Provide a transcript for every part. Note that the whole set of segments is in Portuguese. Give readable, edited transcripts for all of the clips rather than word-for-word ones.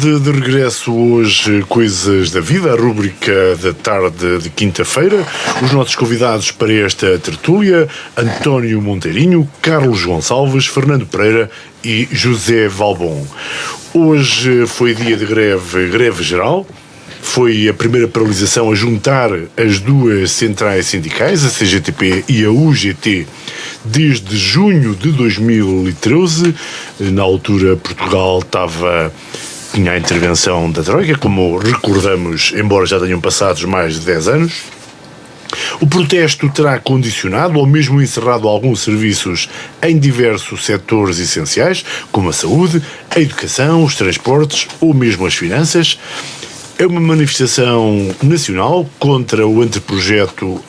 De regresso hoje, Coisas da Vida, a rúbrica da tarde de quinta-feira. Os nossos convidados para esta tertúlia: António Monteirinho, Carlos Gonçalves, Fernando Pereira e José Valbon. Hoje foi dia de greve geral. Foi a primeira paralisação a juntar as duas centrais sindicais, a CGTP e a UGT, desde junho de 2013. Na altura, Portugal tinha a intervenção da Troika, como recordamos, embora já tenham passado mais de 10 anos. O protesto terá condicionado ou mesmo encerrado alguns serviços em diversos setores essenciais, como a saúde, a educação, os transportes ou mesmo as finanças. É uma manifestação nacional contra o anteprojeto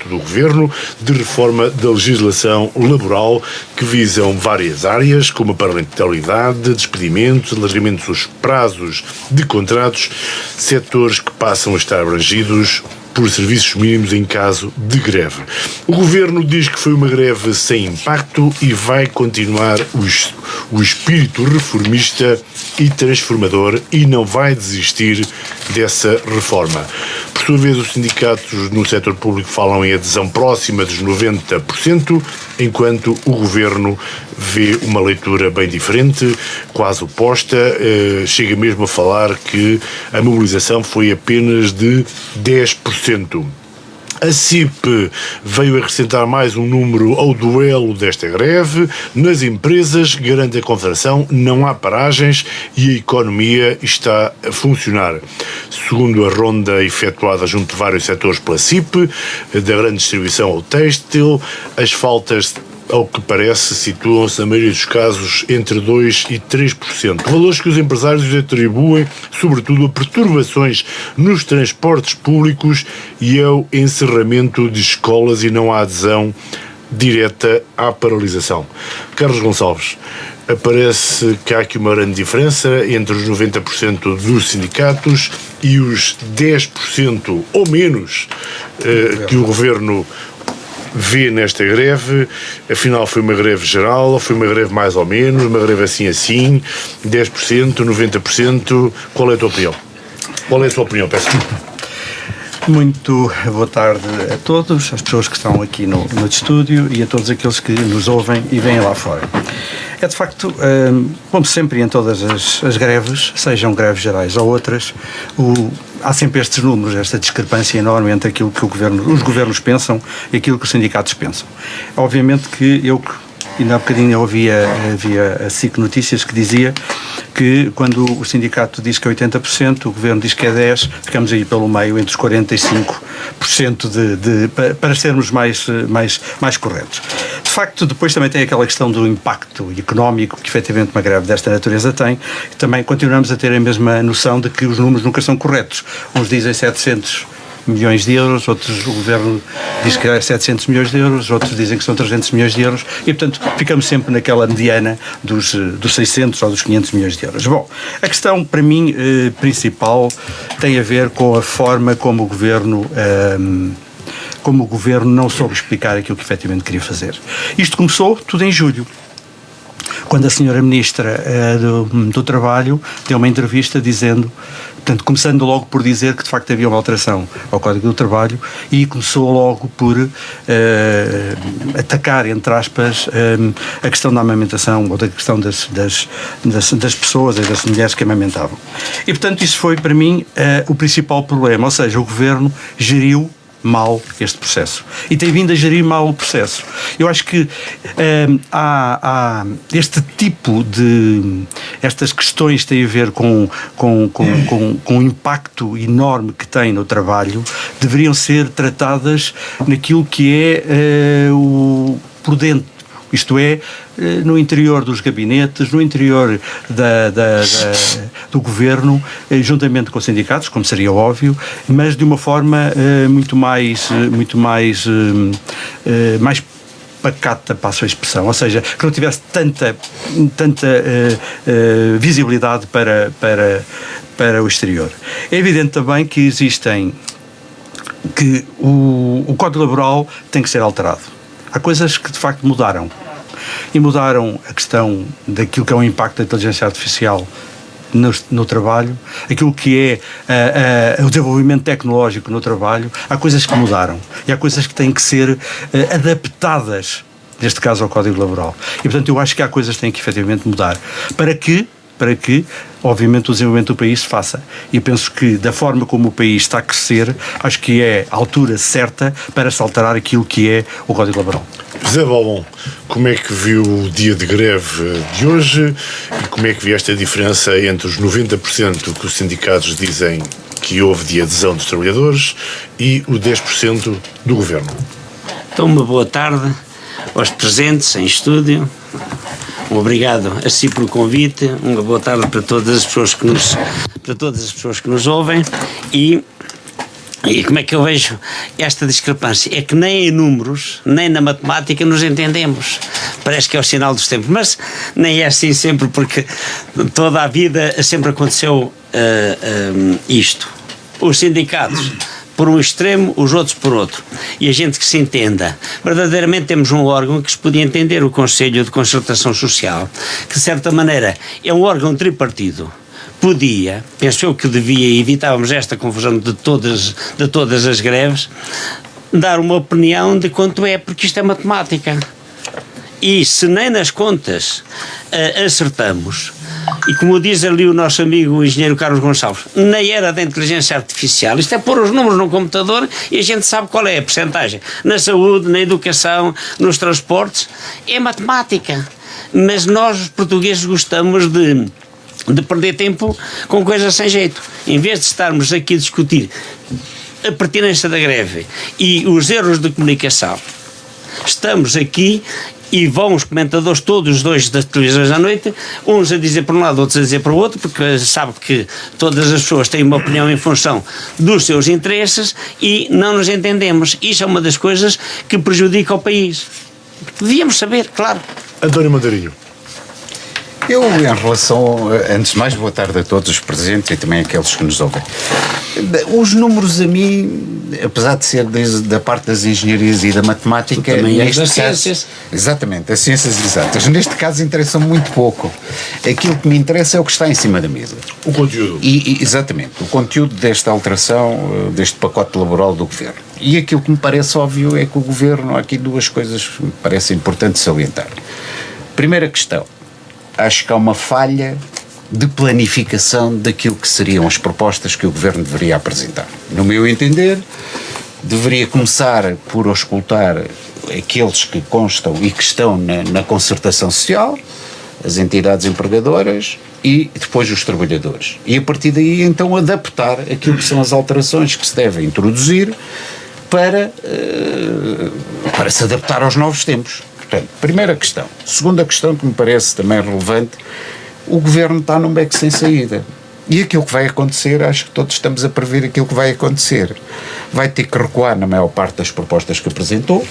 do Governo de reforma da legislação laboral que visam várias áreas, como a parentalidade, despedimentos, alargamentos dos prazos de contratos, setores que passam a estar abrangidos por serviços mínimos em caso de greve. O Governo diz que foi uma greve sem impacto e vai continuar o espírito reformista e transformador e não vai desistir dessa reforma. Por sua vez, os sindicatos no setor público falam em adesão próxima dos 90%, enquanto o Governo vê uma leitura bem diferente, quase oposta. Chega mesmo a falar que a mobilização foi apenas de 10%. A CIP veio acrescentar mais um número ao duelo desta greve. Nas empresas, garante a Confederação, não há paragens e a economia está a funcionar. Segundo a ronda efetuada junto de vários setores pela CIP, da grande distribuição ao têxtil, as faltas, ao que parece, situam-se, na maioria dos casos, entre 2% e 3%. Valores que os empresários atribuem, sobretudo, a perturbações nos transportes públicos e ao encerramento de escolas e não à adesão direta à paralisação. Carlos Gonçalves, parece que há aqui uma grande diferença entre os 90% dos sindicatos e os 10% ou menos que o Governo vê nesta greve. Afinal, foi uma greve geral, ou foi uma greve mais ou menos, uma greve assim, 10%, 90%, qual é a tua opinião? Qual é a tua opinião, peço? Muito boa tarde a todos, as pessoas que estão aqui no estúdio e a todos aqueles que nos ouvem e vêm lá fora. É de facto, como sempre em todas as greves, sejam greves gerais ou outras, há sempre estes números, esta discrepância enorme entre aquilo que os governos pensam e aquilo que os sindicatos pensam. Obviamente que ainda há bocadinho eu havia a SIC Notícias que dizia que quando o sindicato diz que é 80%, o governo diz que é 10%, ficamos aí pelo meio entre os 45% para sermos mais corretos. De facto, depois também tem aquela questão do impacto económico que efetivamente uma greve desta natureza tem, e também continuamos a ter a mesma noção de que os números nunca são corretos. Uns dizem 700 milhões de euros, outros, o Governo diz que é 700 milhões de euros, outros dizem que são 300 milhões de euros e, portanto, ficamos sempre naquela mediana dos 600 ou dos 500 milhões de euros. Bom, a questão, para mim, principal tem a ver com a forma como o Governo não soube explicar aquilo que efetivamente queria fazer. Isto começou tudo em julho, quando a senhora Ministra do Trabalho deu uma entrevista dizendo, portanto, começando logo por dizer que de facto havia uma alteração ao Código do Trabalho e começou logo por atacar, entre aspas, a questão da amamentação ou da questão das pessoas, das mulheres que amamentavam. E, portanto, isso foi para mim o principal problema, ou seja, o Governo geriu mal este processo e tem vindo a gerir mal o processo. Eu acho que há este tipo de... estas questões têm a ver com o impacto enorme que tem no trabalho, deveriam ser tratadas naquilo que é por dentro. Isto é, no interior dos gabinetes, no interior do Governo, juntamente com os sindicatos, como seria óbvio, mas de uma forma muito mais pacata, passo a expressão, ou seja, que não tivesse tanta visibilidade para o exterior. É evidente também que o Código Laboral tem que ser alterado. Há coisas que de facto mudaram. E mudaram a questão daquilo que é o impacto da inteligência artificial no trabalho, aquilo que é o desenvolvimento tecnológico no trabalho, há coisas que mudaram e há coisas que têm que ser adaptadas, neste caso ao Código Laboral. E, portanto, eu acho que há coisas que têm que efetivamente mudar para que, obviamente, o desenvolvimento do país se faça. E penso que, da forma como o país está a crescer, acho que é a altura certa para se alterar aquilo que é o Código Laboral. José Balbon, como é que viu o dia de greve de hoje e como é que viu esta diferença entre os 90% que os sindicatos dizem que houve de adesão dos trabalhadores e o 10% do Governo? Então, uma boa tarde aos presentes em estúdio. Obrigado a si pelo convite. Uma boa tarde para todas as pessoas que nos ouvem. E como é que eu vejo esta discrepância? É que nem em números, nem na matemática nos entendemos. Parece que é o sinal dos tempos, mas nem é assim sempre, porque toda a vida sempre aconteceu isto. Os sindicatos por um extremo, os outros por outro. E a gente que se entenda. Verdadeiramente temos um órgão que se podia entender, o Conselho de Concertação Social, que de certa maneira é um órgão tripartido. Podia, penso eu que devia, e evitávamos esta confusão de todas as greves, dar uma opinião de quanto é, porque isto é matemática. E se nem nas contas acertamos, e como diz ali o nosso amigo o engenheiro Carlos Gonçalves, na era da inteligência artificial, isto é pôr os números no computador e a gente sabe qual é a percentagem. Na saúde, na educação, nos transportes, é matemática. Mas nós, os portugueses, gostamos de perder tempo com coisas sem jeito. Em vez de estarmos aqui a discutir a pertinência da greve e os erros de comunicação, estamos aqui e vão os comentadores todos os dois das televisões à noite, uns a dizer por um lado, outros a dizer por outro, porque sabe que todas as pessoas têm uma opinião em função dos seus interesses e não nos entendemos. Isso é uma das coisas que prejudica o país. Devíamos saber, claro. António Monteirinho. Eu, em relação, antes de mais, boa tarde a todos os presentes e também àqueles que nos ouvem. Os números, a mim, apesar de ser da parte das engenharias e da matemática, também neste das caso, ciências. Exatamente, as ciências exatas. Neste caso interessam muito pouco. Aquilo que me interessa é o que está em cima da mesa. O conteúdo. Exatamente, o conteúdo desta alteração, deste pacote laboral do Governo. E aquilo que me parece óbvio é que o Governo, há aqui duas coisas que me parecem importantes salientar. Primeira questão. Acho que há uma falha de planificação daquilo que seriam as propostas que o Governo deveria apresentar. No meu entender, deveria começar por auscultar aqueles que constam e que estão na concertação social, as entidades empregadoras e depois os trabalhadores. E a partir daí, então, adaptar aquilo que são as alterações que se devem introduzir para se adaptar aos novos tempos. Portanto, primeira questão. Segunda questão que me parece também relevante, o Governo está num beco sem saída. E aquilo que vai acontecer, acho que todos estamos a prever aquilo que vai acontecer. Vai ter que recuar na maior parte das propostas que apresentou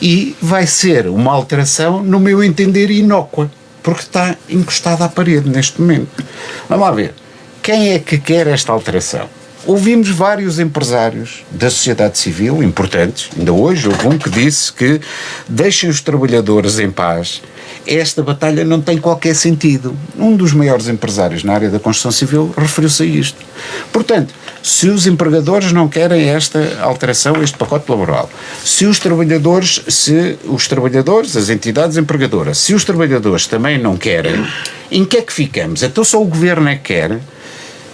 e vai ser uma alteração, no meu entender, inócua, porque está encostada à parede neste momento. Vamos lá ver. Quem é que quer esta alteração? Ouvimos vários empresários da sociedade civil, importantes, ainda hoje houve um que disse que deixem os trabalhadores em paz, esta batalha não tem qualquer sentido. Um dos maiores empresários na área da construção civil referiu-se a isto. Portanto, se os empregadores não querem esta alteração, este pacote laboral, se os trabalhadores, as entidades empregadoras, se os trabalhadores também não querem, em que é que ficamos? Então só o Governo é que quer.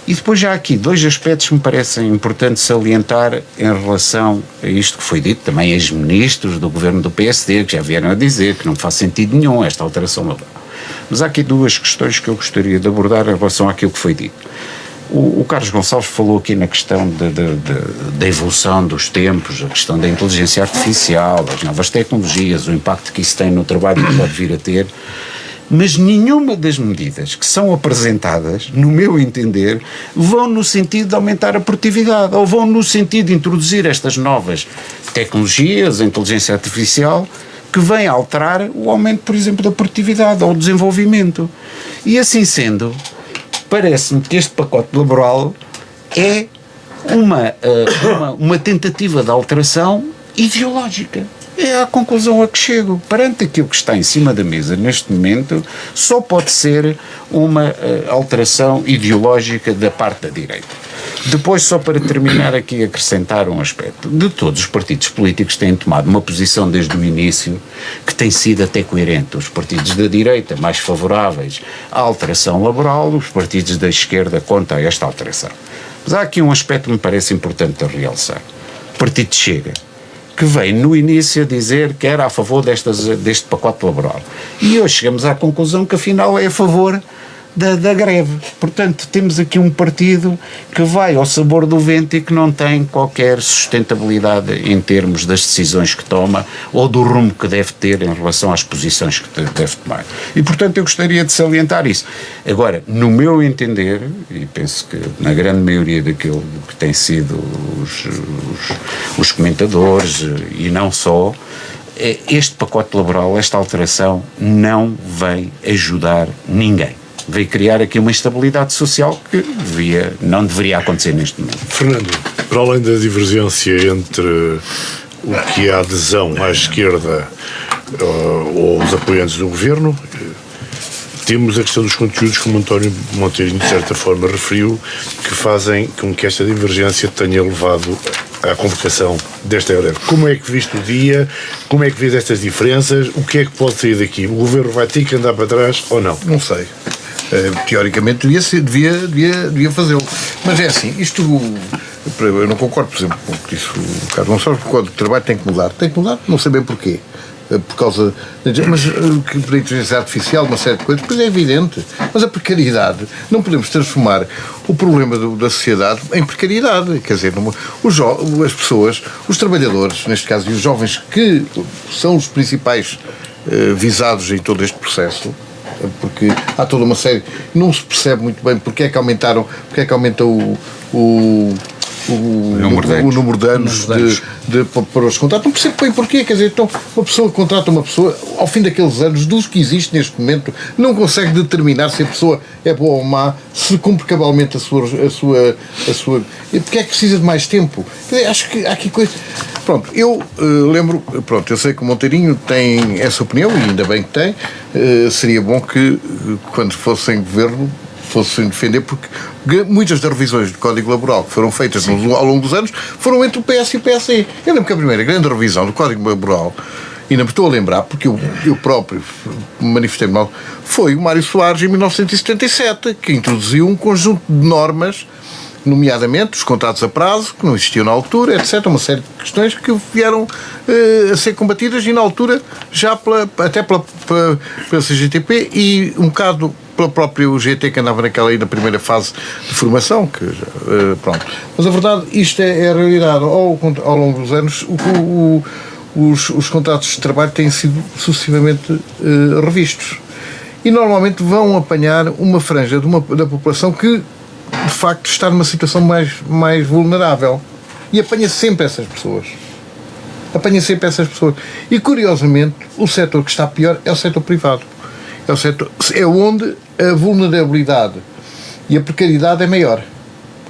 E depois já há aqui dois aspectos que me parecem importantes salientar em relação a isto que foi dito, também ex-ministros do governo do PSD, que já vieram a dizer que não faz sentido nenhum esta alteração laboral. Mas há aqui duas questões que eu gostaria de abordar em relação àquilo que foi dito. O Carlos Gonçalves falou aqui na questão da evolução dos tempos, a questão da inteligência artificial, das novas tecnologias, o impacto que isso tem no trabalho que pode vir a ter. Mas nenhuma das medidas que são apresentadas, no meu entender, vão no sentido de aumentar a produtividade ou vão no sentido de introduzir estas novas tecnologias, a inteligência artificial, que vem alterar o aumento, por exemplo, da produtividade ou o desenvolvimento. E assim sendo, parece-me que este pacote laboral é uma tentativa de alteração ideológica. É a conclusão a que chego. Perante aquilo que está em cima da mesa neste momento, só pode ser uma alteração ideológica da parte da direita. Depois, só para terminar aqui, acrescentar um aspecto. De todos os partidos políticos têm tomado uma posição desde o início que tem sido até coerente. Os partidos da direita mais favoráveis à alteração laboral, os partidos da esquerda contra esta alteração. Mas há aqui um aspecto que me parece importante de realçar. O Partido Chega, que veio no início a dizer que era a favor deste pacote laboral. E hoje chegamos à conclusão que afinal é a favor da greve. Portanto, temos aqui um partido que vai ao sabor do vento e que não tem qualquer sustentabilidade em termos das decisões que toma ou do rumo que deve ter em relação às posições que deve tomar. E, portanto, eu gostaria de salientar isso. Agora, no meu entender, e penso que na grande maioria daquilo que têm sido os comentadores, e não só, este pacote laboral, esta alteração, não vai ajudar ninguém. Veio criar aqui uma instabilidade social que não deveria acontecer neste momento. Fernando, para além da divergência entre o que é a adesão à esquerda ou os apoiantes do governo, temos a questão dos conteúdos, como António Monteirinho de certa forma referiu, que fazem com que esta divergência tenha levado à convocação desta greve. Como é que viste o dia? Como é que vês estas diferenças? O que é que pode sair daqui? O governo vai ter que andar para trás ou não? Não sei. Teoricamente devia fazê-lo. Mas é assim, isto eu não concordo, por exemplo, com o que disse o Carlos Gonçalves, porque o Código de Trabalho tem que mudar. Tem que mudar, não sei bem porquê. Por causa da inteligência artificial, uma série de coisas, pois é evidente. Mas a precariedade, não podemos transformar o problema da sociedade em precariedade. Quer dizer, as pessoas, os trabalhadores, neste caso, e os jovens, que são os principais visados em todo este processo, porque há toda uma série, não se percebe muito bem porque é que aumenta o número de anos para os contratos. Não percebo bem porquê, quer dizer, então uma pessoa contrata uma pessoa, ao fim daqueles anos, dos que existe neste momento, não consegue determinar se a pessoa é boa ou má, se cumpre cabalmente a sua porque é que precisa de mais tempo? Quer dizer, acho que há aqui coisas. Pronto, eu eu sei que o Monteirinho tem essa opinião, e ainda bem que tem. Seria bom que, quando fossem governo, fossem defender, porque muitas das revisões do Código Laboral que foram feitas ao longo dos anos foram entre o PS e o PSD. Eu lembro que a primeira grande revisão do Código Laboral, ainda me estou a lembrar, porque eu próprio manifestei-me mal, foi o Mário Soares, em 1977, que introduziu um conjunto de normas, nomeadamente os contratos a prazo, que não existiam na altura, etc. Uma série de questões que vieram a ser combatidas, e na altura já até pela CGTP e um bocado pela própria UGT, que andava na primeira fase de formação, pronto. Mas a verdade, isto é a realidade. Ao longo dos anos, os contratos de trabalho têm sido sucessivamente revistos. E normalmente vão apanhar uma franja da população que, de facto, está numa situação mais vulnerável. E apanha sempre essas pessoas. E, curiosamente, o setor que está pior é o setor privado. É onde a vulnerabilidade e a precariedade é maior.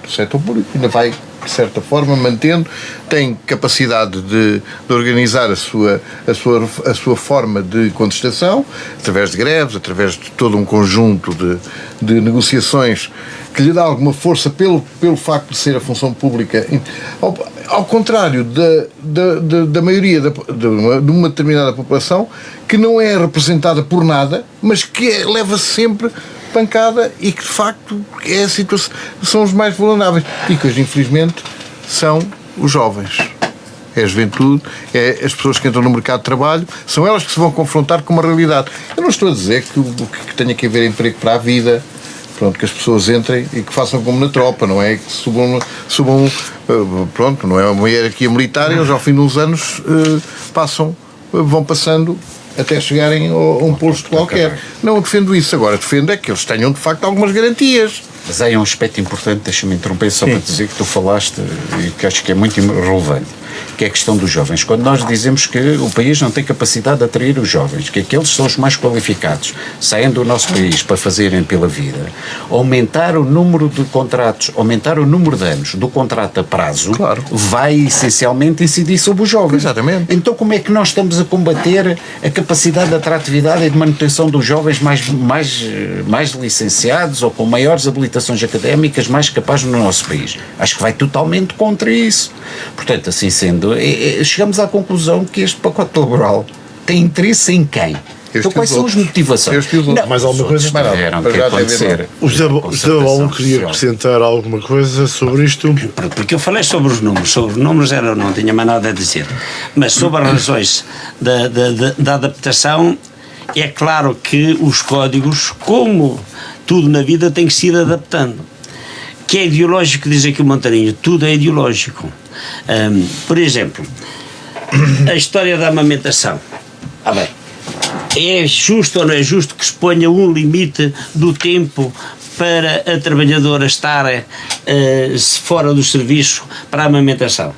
O setor público ainda vai, de certa forma, mantendo, tem capacidade de organizar a sua forma de contestação, através de greves, através de todo um conjunto de negociações que lhe dá alguma força pelo facto de ser a função pública, ao contrário da maioria de uma determinada população, que não é representada por nada, mas que leva sempre pancada e que, de facto, são os mais vulneráveis. E que hoje, infelizmente, são os jovens. É a juventude, é as pessoas que entram no mercado de trabalho, são elas que se vão confrontar com uma realidade. Eu não estou a dizer que tenha que haver emprego para a vida, pronto, que as pessoas entrem e que façam como na tropa, não é? Que subam pronto, não é uma hierarquia militar, e eles ao fim de uns anos vão passando até chegarem a um posto qualquer. Não defendo isso. Agora defendo é que eles tenham, de facto, algumas garantias. Mas há um aspecto importante, deixa-me interromper só para dizer que tu falaste e que acho que é muito relevante. que é a questão dos jovens. Quando nós dizemos que o país não tem capacidade de atrair os jovens, que aqueles são os mais qualificados, saem do nosso país para fazerem pela vida, aumentar o número de contratos, aumentar o número de anos do contrato a prazo, vai essencialmente incidir sobre os jovens. Exatamente. Então como é que nós estamos a combater a capacidade de atratividade e de manutenção dos jovens mais licenciados ou com maiores habilitações académicas, mais capazes no nosso país? Acho que vai totalmente contra isso. Portanto, assim sendo, chegamos à conclusão que este pacote laboral tem interesse em quem? Então quais são as motivações? Mais alguma coisa? Tiveram que acontecer. O José Paulo queria acrescentar alguma coisa sobre isto? Porque eu falei sobre os números não tinha mais nada a dizer, mas sobre as razões da adaptação, é claro que os códigos, como tudo na vida, tem que se ir adaptando. Que é ideológico, diz aqui o Montarinho, tudo é ideológico. Por exemplo, a história da amamentação. Bem, é justo ou não é justo que se ponha um limite do tempo para a trabalhadora estar fora do serviço para a amamentação?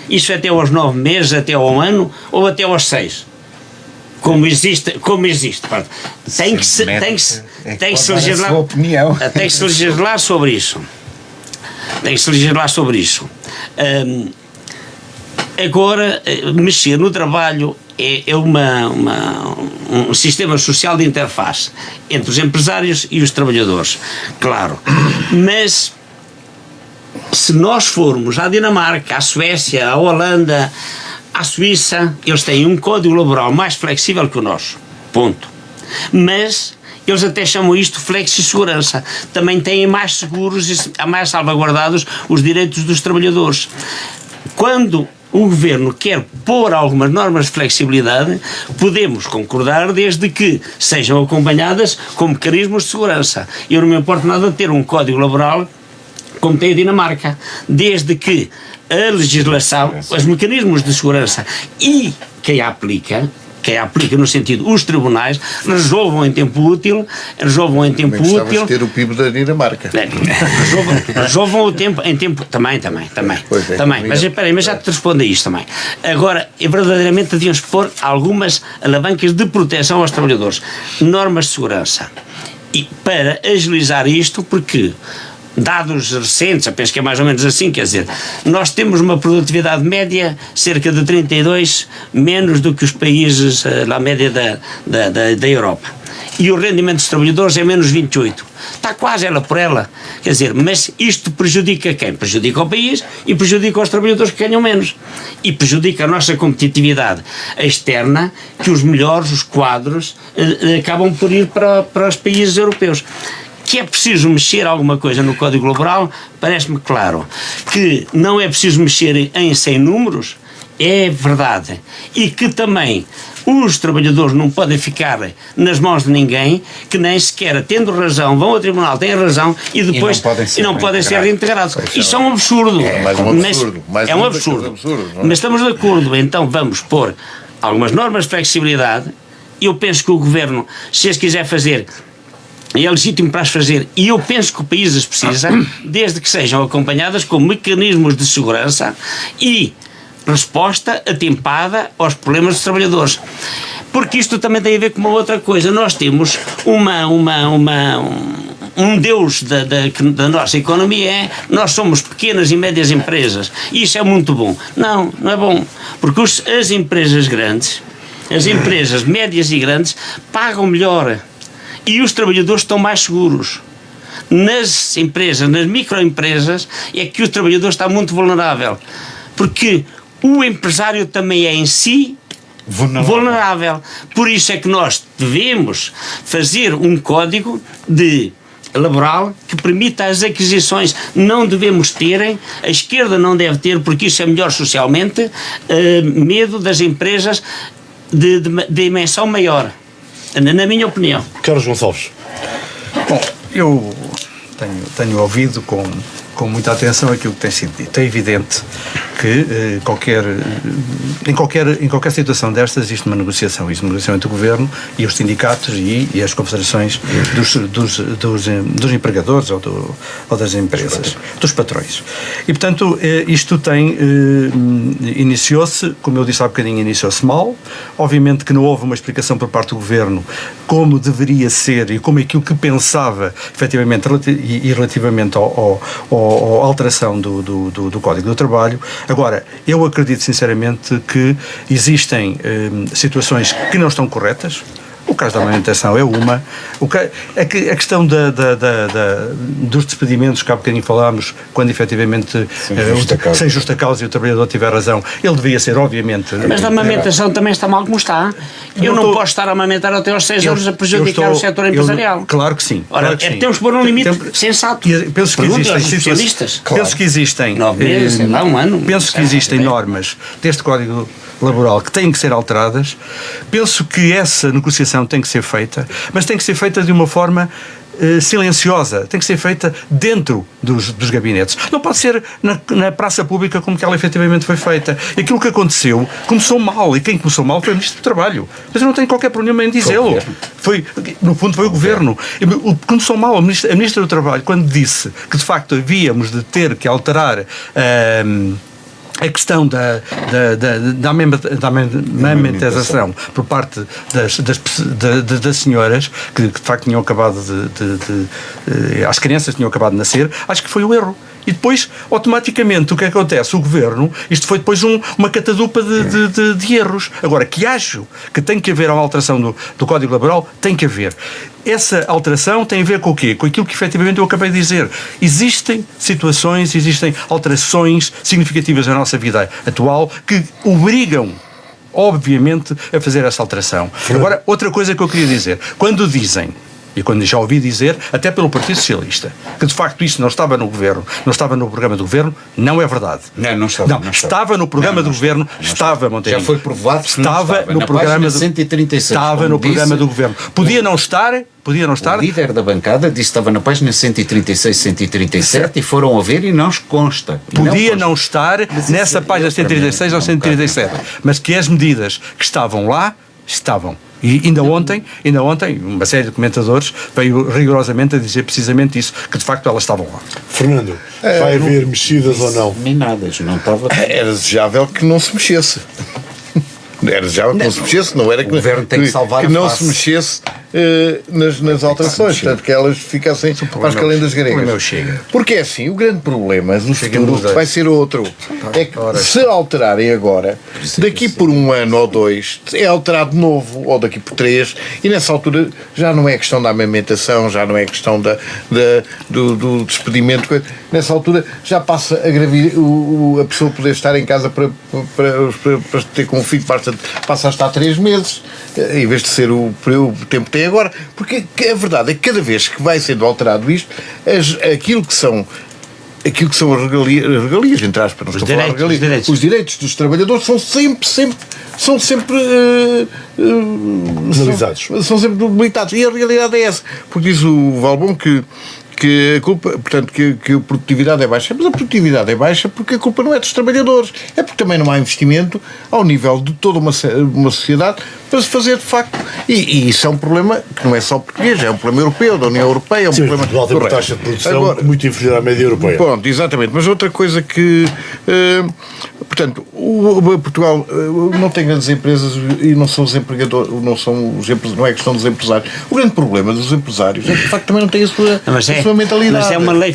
Isso até aos 9 meses, até ao ano ou até aos 6? Como existe. Tem que se legislar sobre isso. Agora, mexer no trabalho é um sistema social de interface entre os empresários e os trabalhadores, claro. Mas se nós formos à Dinamarca, à Suécia, à Holanda, à Suíça, eles têm um código laboral mais flexível que o nosso, ponto. Mas eles até chamam isto flexi-segurança. Também têm mais seguros e mais salvaguardados os direitos dos trabalhadores. Quando o governo quer pôr algumas normas de flexibilidade, podemos concordar desde que sejam acompanhadas com mecanismos de segurança. Eu não me importo nada de ter um código laboral como tem a Dinamarca, desde que a legislação, os mecanismos de segurança e quem a aplica no sentido, os tribunais, resolvam em tempo útil, de ter o PIB da Dinamarca. Resolvam em tempo, também, mas espera aí, mas já te respondo a isto também. Agora, verdadeiramente devíamos pôr algumas alavancas de proteção aos trabalhadores, normas de segurança, e para agilizar isto, porque dados recentes, eu penso que é mais ou menos assim, quer dizer, nós temos uma produtividade média cerca de 32 menos do que os países, a média da Europa, e o rendimento dos trabalhadores é menos 28, está quase ela por ela, quer dizer, mas isto prejudica quem? Prejudica o país e prejudica os trabalhadores que ganham menos, e prejudica a nossa competitividade externa, que os melhores, os quadros, acabam por ir para os países europeus. Que é preciso mexer alguma coisa no Código Laboral, parece-me claro. Que não é preciso mexer em 100 números, é verdade. E que também os trabalhadores não podem ficar nas mãos de ninguém, que nem sequer, tendo razão, vão ao tribunal, têm razão, e depois não podem ser reintegrados. Isso é um absurdo. É um absurdo. Mas estamos de acordo, então vamos pôr algumas normas de flexibilidade. Eu penso que o Governo, se as quiser fazer, é legítimo para as fazer, e eu penso que o país as precisa, desde que sejam acompanhadas com mecanismos de segurança e resposta atempada aos problemas dos trabalhadores. Porque isto também tem a ver com uma outra coisa. Nós temos um Deus da nossa economia, nós somos pequenas e médias empresas, e isso é muito bom. Não é bom, porque as empresas grandes, as empresas médias e grandes pagam melhor, e os trabalhadores estão mais seguros. Nas empresas, nas microempresas, é que o trabalhador está muito vulnerável, porque o empresário também é em si vulnerável. Por isso é que nós devemos fazer um código laboral que permita as aquisições. Não devemos terem, a esquerda não deve ter, porque isso é melhor socialmente, medo das empresas de dimensão maior, na minha opinião. Carlos Gonçalves. Bom, eu tenho ouvido com com muita atenção aquilo que tem sido dito. É evidente que em qualquer situação destas existe uma negociação entre o Governo e os sindicatos e as confederações dos empregadores ou das empresas, dos patrões. E, portanto, isto iniciou-se, como eu disse há bocadinho, iniciou-se mal. Obviamente que não houve uma explicação por parte do Governo como deveria ser e como aquilo que pensava, efetivamente, e relativamente à alteração do Código do Trabalho. Agora, eu acredito sinceramente que existem situações que não estão corretas. O caso da amamentação é uma. A questão dos despedimentos, que há bocadinho falámos, quando efetivamente sem justa causa e o trabalhador tiver razão, ele devia ser, obviamente... Mas a amamentação também está mal como está. Eu não posso estar a amamentar até aos 6 anos a prejudicar o setor empresarial. Claro que sim. Ora, temos que pôr um limite sensato. Penso que existem especialistas. Penso que existem... 9 meses, um ano. Penso que existem normas deste Código Laboral que têm que ser alteradas. Penso que essa negociação tem que ser feita, mas tem que ser feita de uma forma silenciosa, tem que ser feita dentro dos gabinetes. Não pode ser na praça pública como que ela efetivamente foi feita. E aquilo que aconteceu começou mal, e quem começou mal foi o Ministro do Trabalho. Mas eu não tenho qualquer problema em dizê-lo. No fundo foi o Governo. Começou mal a Ministra do Trabalho quando disse que de facto havíamos de ter que alterar a questão da amamentação por parte das senhoras que de facto tinham acabado as crianças tinham acabado de nascer. Acho que foi um erro. E depois, automaticamente, o que acontece? O Governo, isto foi depois uma catadupa de erros. Agora, que acho que tem que haver uma alteração do Código Laboral, tem que haver. Essa alteração tem a ver com o quê? Com aquilo que efetivamente eu acabei de dizer. Existem situações, existem alterações significativas na nossa vida atual que obrigam, obviamente, a fazer essa alteração. Agora, outra coisa que eu queria dizer. Quando dizem, e quando já ouvi dizer, até pelo Partido Socialista, que de facto isso não estava no Governo, não estava no programa do Governo, não é verdade. Não estava. Estava no programa do Governo, estava, Monteiro. Já foi provado que estava no programa 136. Estava no programa do Governo. Podia não estar. O líder da bancada disse que estava na página 136, 137 e foram a ver e não consta. Podia não estar nessa página 136 ou 137, mas que as medidas que estavam lá, estavam. E ainda ontem, uma série de comentadores veio rigorosamente a dizer precisamente isso, que de facto elas estavam lá. Fernando, vai haver mexidas ou não? Nem nada, não estava... Era desejável que não se mexesse. Era desejável que não se mexesse, não era que, o Governo tem que salvar que não se mexesse nas alterações, portanto que elas ficassem para as calendas gregas. Porque é assim, o grande problema do futuro vai ser outro. É que se alterarem agora, daqui por um ano ou dois, é alterado de novo, ou daqui por 3, e nessa altura já não é questão da amamentação, já não é questão do despedimento. Nessa altura já passa a pessoa poder estar em casa para ter com o filho, passa a estar 3 meses, em vez de ser o tempo que tem agora, porque a verdade é que cada vez que vai sendo alterado isto, aquilo que são as regalias, entre aspas, não estou a falar regalias, os direitos dos trabalhadores são sempre penalizados. São sempre debilitados. E a realidade é essa. Porque diz o Valbon que a culpa, portanto, que a produtividade é baixa. Mas a produtividade é baixa porque a culpa não é dos trabalhadores. É porque também não há investimento ao nível de toda uma sociedade para se fazer de facto. E isso é um problema que não é só português, é um problema europeu, da União Europeia. É um problema Portugal tem uma taxa de produção muito inferior à média europeia. Pronto, exatamente. Mas outra coisa que... portanto, Portugal não tem grandes empresas e não são os empregadores, não é questão dos empresários. O grande problema dos empresários é que de facto também não tem a sua mentalidade. Mas é uma lei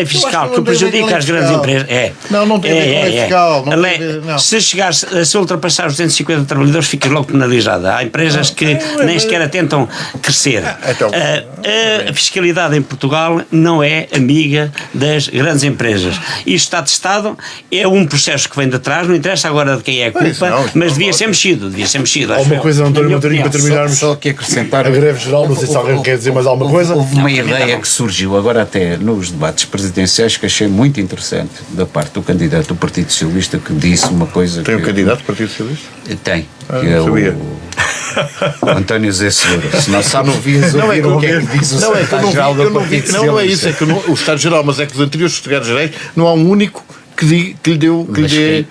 fiscal, que prejudica as grandes empresas. Não tem a ver com a lei fiscal. Se chegares a ultrapassar os 250 trabalhadores, ficas logo penalizada. Há empresas que nem sequer tentam crescer. A fiscalidade em Portugal não é amiga das grandes empresas. Isto está testado, é um processo que vem de trás, não interessa agora de quem é a culpa, mas devia ser mexido. Há uma coisa, António Montarinho, para terminarmos só que acrescentar a greve geral, não sei se alguém quer dizer mais alguma coisa. Houve uma ideia que surgiu agora até nos debates presidenciais que achei muito interessante da parte do candidato do Partido Socialista, que disse uma coisa. Tem um candidato do Partido Socialista? Tem. Que é O António Zé Seguro. Se não sabes, devias ouvir o que é que diz o secretário-geral do Partido Socialista. Não é isso, é que o Estado-Geral, mas é que os anteriores secretários-gerais não há um único que lhe deu.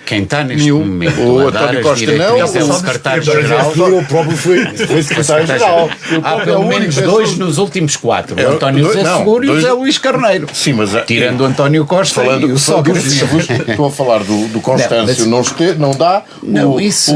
Quem está neste momento o a dar António as Costa diretrizes não, é o secretário-geral. O próprio foi secretário-geral. Há pelo menos 2 nos últimos 4. O António Zé Seguro e o Zé Luís Carneiro. Sim, mas tirando o António Costa e o Sócrates. Estou a falar do Constâncio, não dá. Não, isso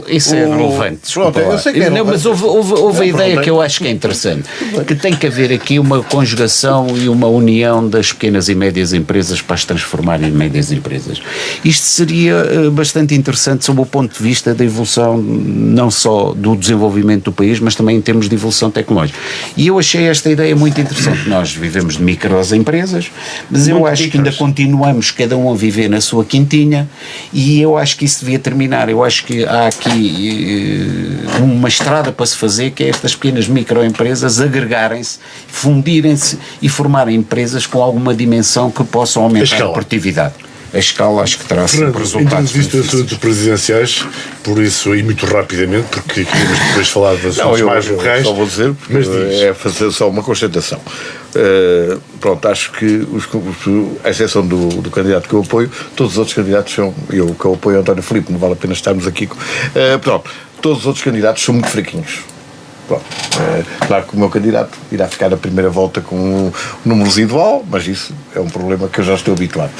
é relevante. Pronto, eu sei que é não, mas houve a ideia que eu acho que é interessante, que tem que haver aqui uma conjugação e uma união das pequenas e médias empresas para as transformar em médias empresas. Isto seria bastante interessante sob o ponto de vista da evolução não só do desenvolvimento do país, mas também em termos de evolução tecnológica. E eu achei esta ideia muito interessante. Nós vivemos de microempresas, mas eu acho que ainda continuamos cada um a viver na sua quintinha e eu acho que isso devia terminar. Eu acho que há aqui uma estrada para se fazer, que é estas pequenas microempresas agregarem-se, fundirem-se e formarem empresas com alguma dimensão que possam aumentar a produtividade. A escala acho que terá sempre resultados. Introduziste assuntos presidenciais, por isso, e muito rapidamente, porque queríamos depois falar de assuntos mais locais. Só vou dizer, mas é fazer só uma constatação. Pronto, acho que, à exceção do candidato que eu apoio, todos os outros candidatos são, eu que eu apoio António Filipe, não vale a pena estarmos aqui. Pronto, todos os outros candidatos são muito fraquinhos. Pronto, claro que o meu candidato irá ficar na primeira volta com um número residual, mas isso é um problema que eu já estou habituado.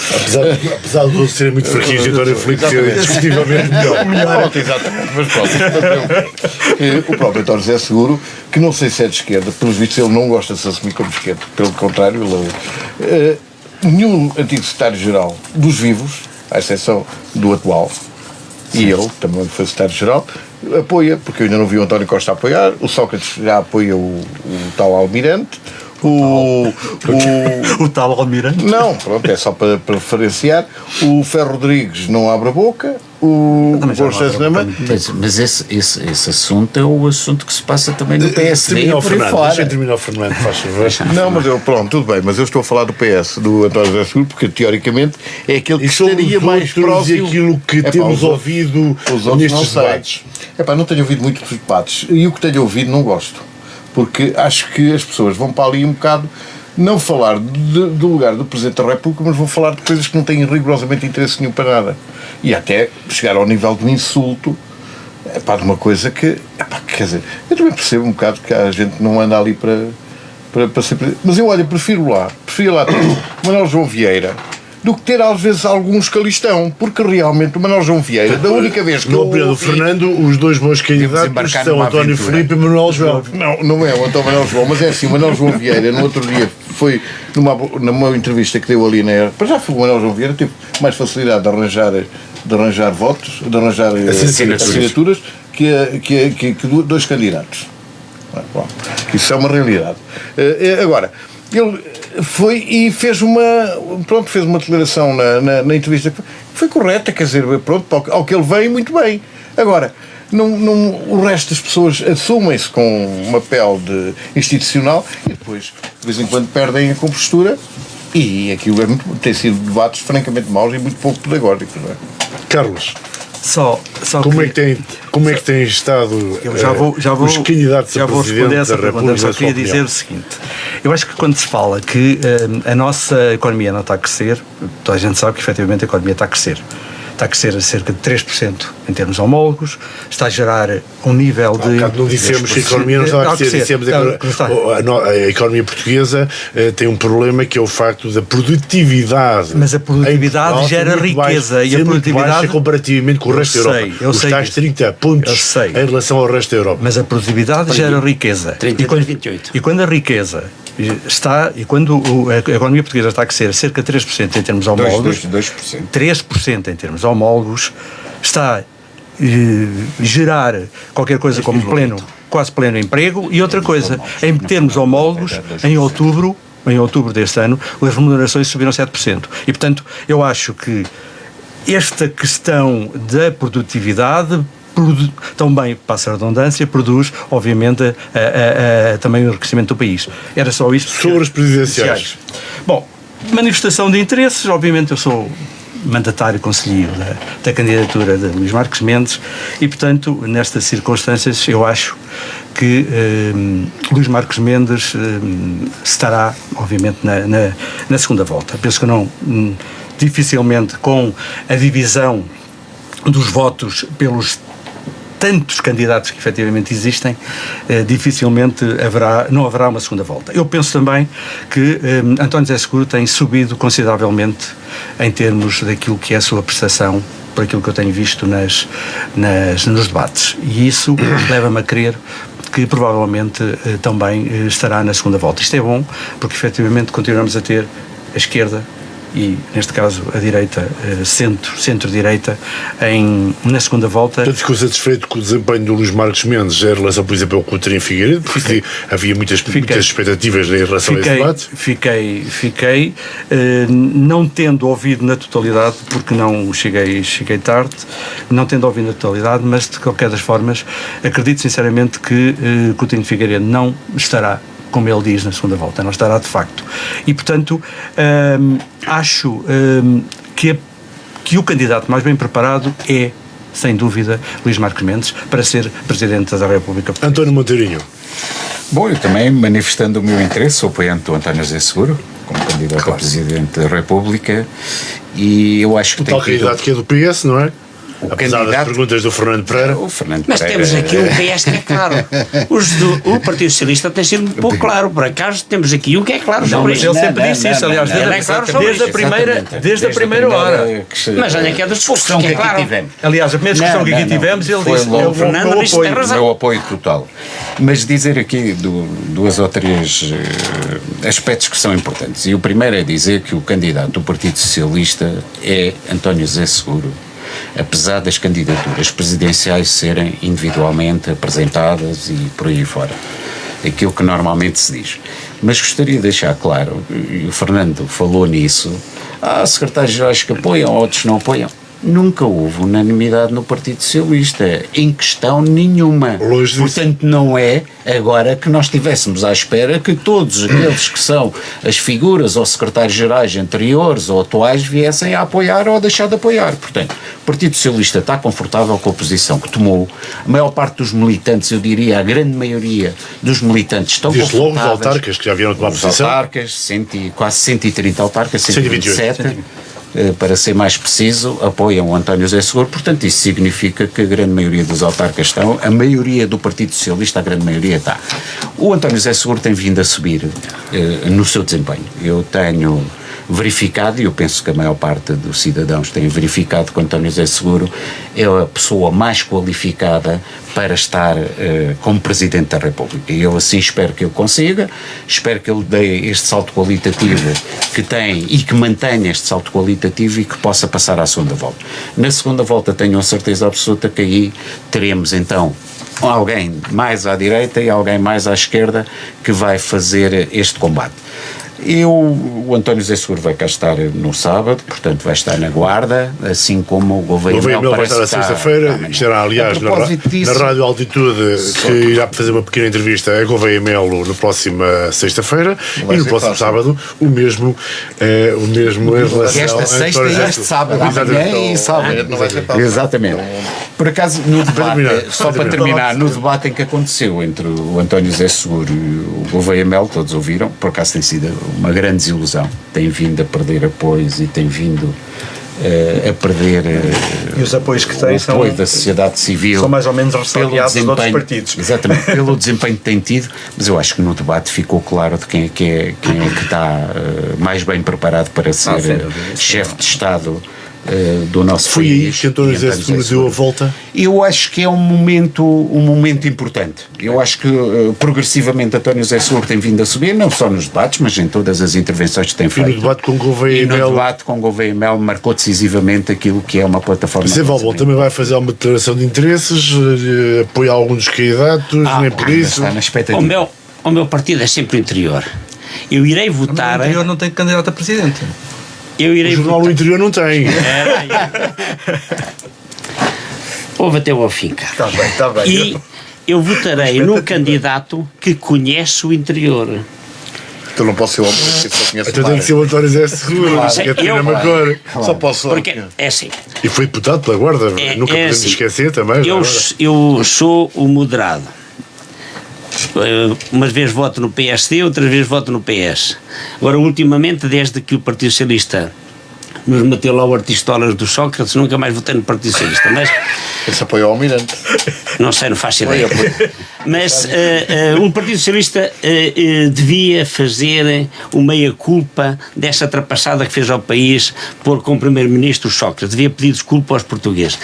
Apesar de serem muito fraquinhos, António Filipe ser discutivelmente melhor. Exatamente, mas pronto. O próprio António Zé Seguro, que não sei se é de esquerda, pelos vistos ele não gosta de se assumir como de esquerda, pelo contrário, nenhum antigo secretário-geral dos vivos, à exceção do atual, e ele também foi secretário-geral, apoia, porque eu ainda não vi o António Costa apoiar, o Sócrates já apoia o tal Almirante, o tal Almirante? Não, pronto, é só para referenciar. O Ferro Rodrigues não abre a boca, o Constâncio também. Mas esse assunto é o assunto que se passa também no PSD. Deixa terminar o Fernando, faz favor. Não, mas pronto, tudo bem, mas eu estou a falar do PS, do António Zé Seguro, porque teoricamente é aquele que estaria mais próximo. Aquilo que temos ouvido nestes debates. Não tenho ouvido muitos debates, e o que tenho ouvido não gosto, porque acho que as pessoas vão para ali um bocado não falar do lugar do Presidente da República, mas vão falar de coisas que não têm rigorosamente interesse nenhum para nada, e até chegar ao nível de um insulto, de uma coisa que, quer dizer, eu também percebo um bocado que a gente não anda ali para ser, mas eu prefiro lá ter Manuel João Vieira do que ter às vezes alguns que ali estão, porque realmente o Manuel João Vieira, da única vez que no opinião do Fernando, os dois bons candidatos são António Filipe e Manuel João. Não é o António Manuel João, mas é assim, o Manuel João Vieira no outro dia foi numa entrevista que deu ali para já foi o Manuel João Vieira, teve mais facilidade de arranjar votos, de arranjar assinaturas que dois candidatos. Isso é uma realidade. Agora, ele foi e fez uma declaração na entrevista que foi correta, quer dizer, pronto, ao que ele veio, muito bem. Agora, o resto das pessoas assumem-se com uma pele institucional e depois, de vez em quando, perdem a compostura e aquilo tem sido debates francamente maus e muito pouco pedagógicos, não é? Carlos, como é que tem estado eu os candidatos a Presidente da República? Só queria dizer o seguinte: eu acho que quando se fala que a nossa economia não está a crescer, toda a gente sabe que efetivamente a economia está a crescer. Está a crescer a cerca de 3% em termos homólogos, está a gerar um nível de... Não dissemos que a economia não estava a crescer, dissemos que a economia portuguesa tem um problema que é o facto da produtividade. Mas a produtividade gera riqueza e a produtividade... baixa comparativamente com o resto da Europa. Os tais 30 pontos em relação ao resto da Europa. Mas a produtividade gera riqueza. 28. E quando a riqueza está, e quando a economia portuguesa está a crescer cerca de 3% em termos homólogos, 3% em termos homólogos, está a gerar qualquer coisa como quase pleno emprego. E outra coisa, em termos homólogos, em outubro deste ano, as remunerações subiram 7%. E, portanto, eu acho que esta questão da produtividade também, passa a redundância, produz, obviamente, também o enriquecimento do país. Era só isto. Sobre as presidenciais. Bom, manifestação de interesses, obviamente eu sou mandatário conselheiro da candidatura de Luís Marques Mendes e, portanto, nestas circunstâncias, eu acho que Luís Marques Mendes estará, obviamente, na segunda volta. Penso que não, dificilmente, com a divisão dos votos pelos tantos candidatos que efetivamente existem, dificilmente não haverá uma segunda volta. Eu penso também que António José Seguro tem subido consideravelmente em termos daquilo que é a sua prestação, por aquilo que eu tenho visto nos debates. E isso leva-me a crer que provavelmente também estará na segunda volta. Isto é bom, porque efetivamente continuamos a ter a esquerda e, neste caso, a direita, centro-direita, na segunda volta. Portanto, ficou satisfeito com o desempenho do Luís Marques Mendes em relação, por exemplo, ao Coutinho Figueiredo, porque havia muitas expectativas em relação a esse debate? Fiquei, não tendo ouvido na totalidade, porque não cheguei tarde, não tendo ouvido na totalidade, mas de qualquer das formas, acredito sinceramente que Coutinho Figueiredo não estará, como ele diz, na segunda volta, não estará de facto. E, portanto, acho que o candidato mais bem preparado é, sem dúvida, Luís Marques Mendes, para ser Presidente da República. António Monteirinho. Bom, eu também, manifestando o meu interesse, sou apoiante do António José Seguro, como candidato a Presidente da República, e eu acho que o tal candidato que é do PS, não é? Apesar das perguntas do Fernando Pereira. Mas temos aqui um PS que é claro. O Partido Socialista tem sido um pouco claro. Por acaso temos aqui um que é claro sobre isso. Ele sempre disse isso, aliás, desde a primeira hora. Mas olha que é dos poucos que é claro. Aliás, a primeira discussão que aqui tivemos, ele disse meu apoio total. Mas dizer aqui duas ou três aspectos que são importantes. E o primeiro é dizer que o candidato do Partido Socialista é António José Seguro, apesar das candidaturas presidenciais serem individualmente apresentadas e por aí fora, aquilo que normalmente se diz. Mas gostaria de deixar claro, e o Fernando falou nisso, há secretários-gerais que apoiam, outros não apoiam. Nunca houve unanimidade no Partido Socialista, em questão nenhuma. Portanto, não é agora que nós estivéssemos à espera que todos aqueles que são as figuras ou secretários-gerais anteriores ou atuais viessem a apoiar ou a deixar de apoiar. Portanto, o Partido Socialista está confortável com a posição que tomou. A maior parte dos militantes, eu diria, a grande maioria dos militantes estão confortáveis. Logo os autarcas que já vieram tomar posição. Os autarcas, quase 130 autarcas, 127. Para ser mais preciso, apoiam o António José Seguro, portanto isso significa que a grande maioria dos autarcas estão, a maioria do Partido Socialista, a grande maioria está. O António José Seguro tem vindo a subir no seu desempenho. Eu tenho verificado, e eu penso que a maior parte dos cidadãos tem verificado que o António José Seguro é a pessoa mais qualificada para estar como Presidente da República. E eu assim espero que ele consiga, espero que ele dê este salto qualitativo que tem e que mantenha este salto qualitativo e que possa passar à segunda volta. Na segunda volta tenho a certeza absoluta que aí teremos então alguém mais à direita e alguém mais à esquerda que vai fazer este combate. O António José Seguro vai cá estar no sábado, portanto vai estar na Guarda, assim como o Gouveia Mel vai estar na sexta-feira, estará aliás na Rádio Altitude, que irá fazer uma pequena entrevista a Gouveia Melo na próxima sexta-feira e no próximo sábado o mesmo em relação esta sexta e este sábado, amanhã e sábado. Exatamente. Por acaso, no debate, só para terminar, no debate em que aconteceu entre o António José Seguro e o Gouveia Mel, todos ouviram, por acaso tem sido uma grande desilusão, tem vindo a perder apoios e tem vindo a perder e os apoios que tem apoio da sociedade civil, são mais ou menos ressalvados dos outros partidos. Exatamente, pelo desempenho que tem tido, mas eu acho que no debate ficou claro de quem é que está mais bem preparado para ser chefe de Estado do nosso Foi país. Foi aí que António José Seguro deu a volta? Eu acho que é um momento importante. Eu acho que progressivamente António José Seguro tem vindo a subir, não só nos debates, mas em todas as intervenções que tem feito. E no debate com Gouveia Mel? No debate com Gouveia Mel marcou decisivamente aquilo que é uma plataforma. Zé Valbon também vai fazer uma declaração de interesses, apoiar alguns dos candidatos, nem por isso. Está na expectativa. O meu partido é sempre o interior. Eu irei votar. O interior não tem candidato a presidente. O jornal do interior não tem. Houve até ao fim, cara. Está bem. E eu votarei num candidato que conhece o interior. Então não posso ser o homem que só conhece Então tem que ser o António Zé Seguro, que é a mesma cor. Só posso. Porque é assim. E foi deputado pela Guarda, nunca podemos assim, esquecer também. Eu sou o moderado. Umas vezes voto no PSD, outras vezes voto no PS. Agora, ultimamente, desde que o Partido Socialista nos meteu lá o artistolas do Sócrates, nunca mais votei no Partido Socialista. Mas esse apoio ao Almirante. não sei, não faço ideia. Mas o Partido Socialista devia fazer o meia-culpa dessa trapaçada que fez ao país pôr como primeiro-ministro o Sócrates. Devia pedir desculpa aos portugueses.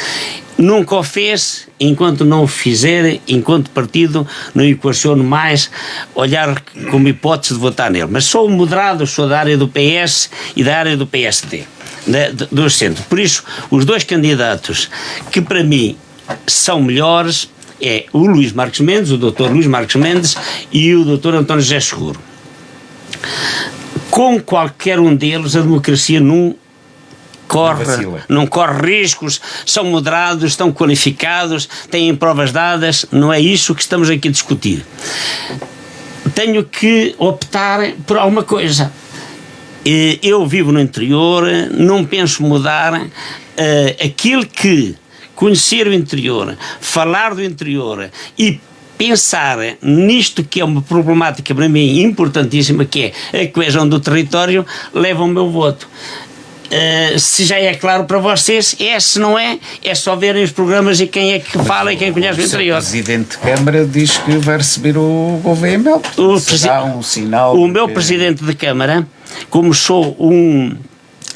Nunca o fez, enquanto não o fizer, enquanto partido, não equaciono mais olhar como hipótese de votar nele. Mas sou moderado, sou da área do PS e da área do PSD, do centro. Por isso, os dois candidatos que para mim são melhores é o Luís Marques Mendes, o Dr. Luís Marques Mendes e o Dr. António José Seguro. Com qualquer um deles, a democracia não corre riscos, são moderados, estão qualificados, têm provas dadas, não é isso que estamos aqui a discutir. Tenho que optar por alguma coisa. Eu vivo no interior, não penso mudar. Aquilo que conhecer o interior, falar do interior e pensar nisto que é uma problemática para mim importantíssima, que é a coesão do território, leva o meu voto. Se já é claro para vocês, se não é só verem os programas e quem é que fala e quem conhece o interior. O Presidente de Câmara diz que vai receber o Gouveia será um sinal. O meu Presidente de Câmara, como sou um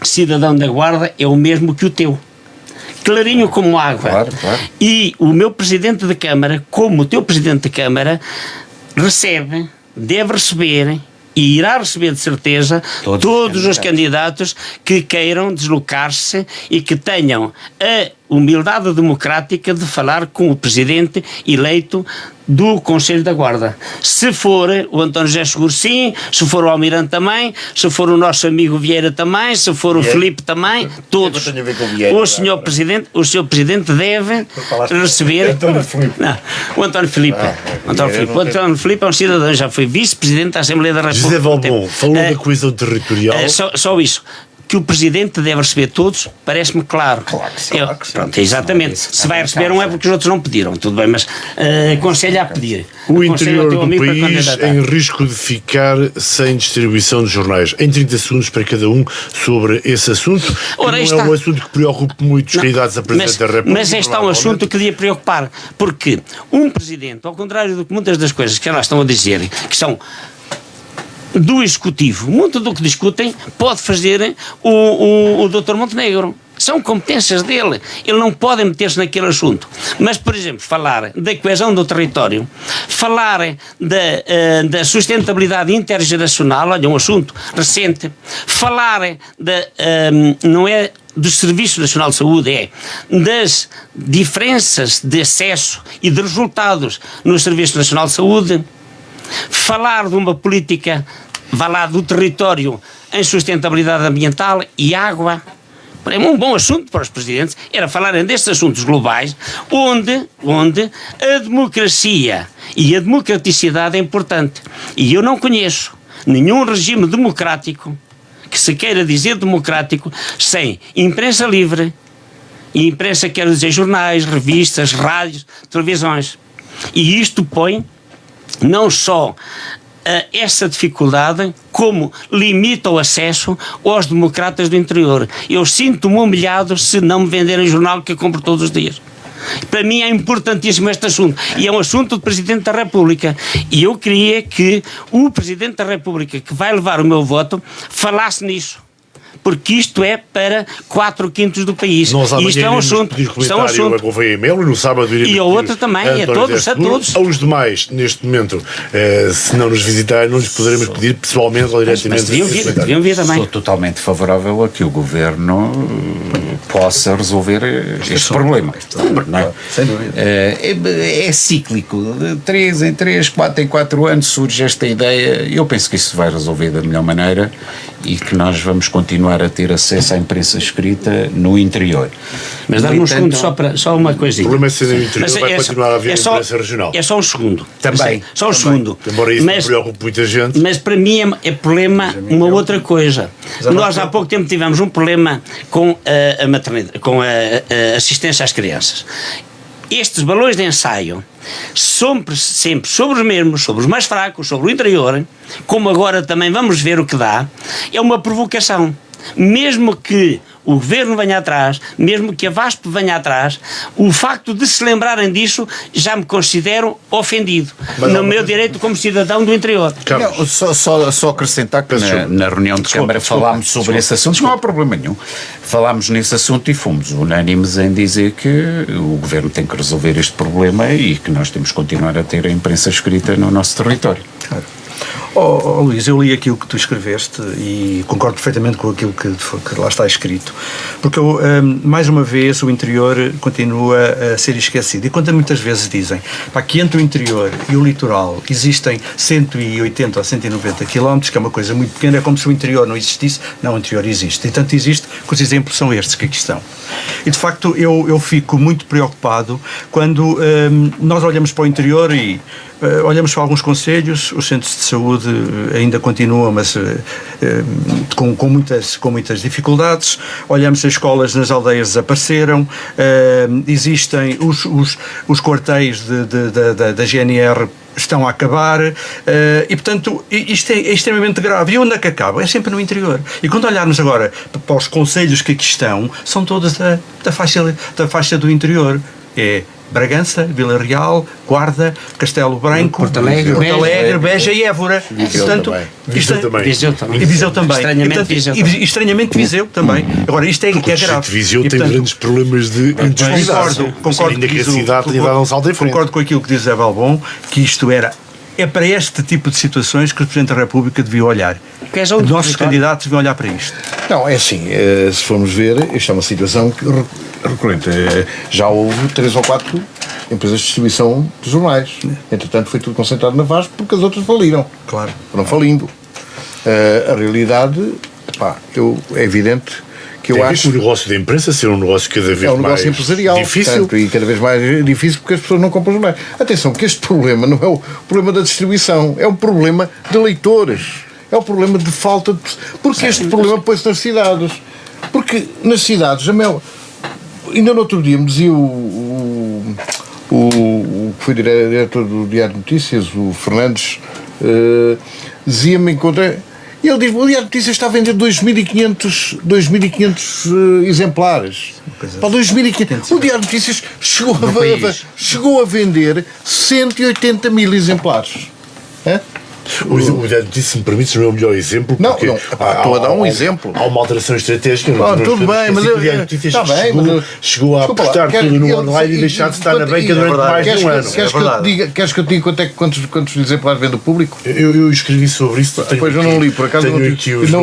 cidadão da Guarda, é o mesmo que o teu. Clarinho como água. Claro. E o meu Presidente de Câmara, como o teu Presidente de Câmara, deve receber e irá receber de certeza todos os candidatos que queiram deslocar-se e que tenham a humildade democrática de falar com o Presidente eleito do Conselho da Guarda. Se for o António José Seguro, sim, se for o Almirante também, se for o nosso amigo Vieira também, se for o Filipe também, todos. O Sr. Presidente deve receber o António Filipe. O António Filipe é um cidadão, já foi vice-presidente da Assembleia da República. José Valbon falou da coesão territorial. Só isso. Que o Presidente deve receber todos, parece-me claro. Claro que sim. Pronto, exatamente. Se vai receber não é porque os outros não pediram, tudo bem, mas aconselho a pedir. O interior do país em risco de ficar sem distribuição de jornais. Em 30 segundos para cada um sobre esse assunto. Ora, não é um assunto que preocupe muito os candidatos a Presidente da República. Mas este é um assunto que devia preocupar, porque um Presidente, ao contrário do que muitas das coisas que elas estão a dizer, que são do Executivo, muito do que discutem pode fazer o Dr. Montenegro. São competências dele. Ele não pode meter-se naquele assunto. Mas, por exemplo, falar da coesão do território, falar da sustentabilidade intergeracional, olha, um assunto recente, falar não é do Serviço Nacional de Saúde, é das diferenças de acesso e de resultados no Serviço Nacional de Saúde, falar de uma política, vá lá, do território em sustentabilidade ambiental e água. É um bom assunto para os presidentes, era falarem destes assuntos globais, onde a democracia e a democraticidade é importante. E eu não conheço nenhum regime democrático que se queira dizer democrático sem imprensa livre, e imprensa quer dizer jornais, revistas, rádios, televisões. E isto põe não só essa dificuldade, como limita o acesso aos democratas do interior. Eu sinto-me humilhado se não me venderem jornal que eu compro todos os dias. Para mim é importantíssimo este assunto, e é um assunto do Presidente da República, e eu queria que o Presidente da República, que vai levar o meu voto, falasse nisso. Porque isto é para 4/5 do país. Isto é um assunto. No sábado e a outra também, a todos. Aos demais, neste momento, se não nos visitarem, não lhes poderemos pedir pessoalmente ou diretamente. Mas deviam vir também. Sou totalmente favorável a que o Governo possa resolver este problema. Não é? Sem dúvida. É cíclico. De 3 em 3, 4 em 4 anos surge esta ideia. Eu penso que isso se vai resolver da melhor maneira e que nós vamos continuar a ter acesso à imprensa escrita no interior. Mas dá-me um segundo só uma coisinha. O problema é ser no interior, vai continuar a haver imprensa regional. É só um segundo. Também. Só um segundo. Embora isso não preocupe muita gente. Mas para mim é problema uma outra coisa. Nós há pouco tempo tivemos um problema com a maternidade, com a assistência às crianças. Estes balões de ensaio sempre sobre os mesmos, sobre os mais fracos, sobre o interior, como agora também vamos ver o que dá, é uma provocação. Mesmo que o Governo venha atrás, mesmo que a VASP venha atrás, o facto de se lembrarem disso já me considero ofendido no meu direito como cidadão do interior. Não, só acrescentar que na reunião de Câmara falámos sobre esse assunto, não há problema nenhum. Falámos nesse assunto e fomos unânimes em dizer que o Governo tem que resolver este problema e que nós temos que continuar a ter a imprensa escrita no nosso território. Claro. Luís, eu li aquilo que tu escreveste e concordo perfeitamente com aquilo que lá está escrito, porque mais uma vez o interior continua a ser esquecido, e quando muitas vezes dizem que entre o interior e o litoral existem 180 ou 190 km, que é uma coisa muito pequena, é como se o interior não existisse. Não, o interior existe, e tanto existe que os exemplos são estes que aqui estão. E de facto eu fico muito preocupado quando nós olhamos para o interior e olhamos para alguns concelhos, os centros de saúde ainda continuam, mas com muitas dificuldades. Olhamos as escolas nas aldeias desapareceram, existem os quartéis da GNR estão a acabar, e portanto isto é extremamente grave. E onde é que acaba? É sempre no interior. E quando olharmos agora para os concelhos que aqui estão, são todos da faixa do interior. É Bragança, Vila Real, Guarda, Castelo Branco, Porto Alegre, Beja e Évora. Viseu também. Estranhamente Viseu também. Agora, isto é grave. Viseu tem grandes problemas de interinidade. Concordo com aquilo que diz Zé Balbon, que isto é para este tipo de situações que o Presidente da República devia olhar. Os nossos candidatos deviam olhar para isto. Não, é assim, se formos ver, isto é uma situação recorrente. Já houve 3 ou 4 empresas de distribuição de jornais. Entretanto, foi tudo concentrado na VASP porque as outras faliram. Claro. Foram falindo. A realidade, é evidente que eu acho... O negócio da imprensa ser um negócio cada vez mais... É um negócio empresarial, difícil. Portanto, e cada vez mais difícil porque as pessoas não compram jornais. Atenção, que este problema não é o problema da distribuição, é um problema de leitores. É um problema de falta de... Porque este problema põe-se nas cidades. Porque nas cidades, ainda no outro dia me dizia o que foi diretor do Diário de Notícias, o Fernandes, dizia-me, encontrei... E ele diz, o Diário de Notícias está a vender 2.500 exemplares. Para 2.500. O Diário de Notícias chegou a vender 180.000 exemplares. O Diário de Notícias, se me permites, não é o melhor exemplo. Porque estou a dar um exemplo. Há uma alteração estratégica. Tudo bem, mas o Diário de Notícias chegou a apostar tudo no online e deixar de estar na banca durante mais de um ano. Queres que eu te diga quantos exemplares vende o público? Eu escrevi sobre isso. Depois eu não li, por acaso. Não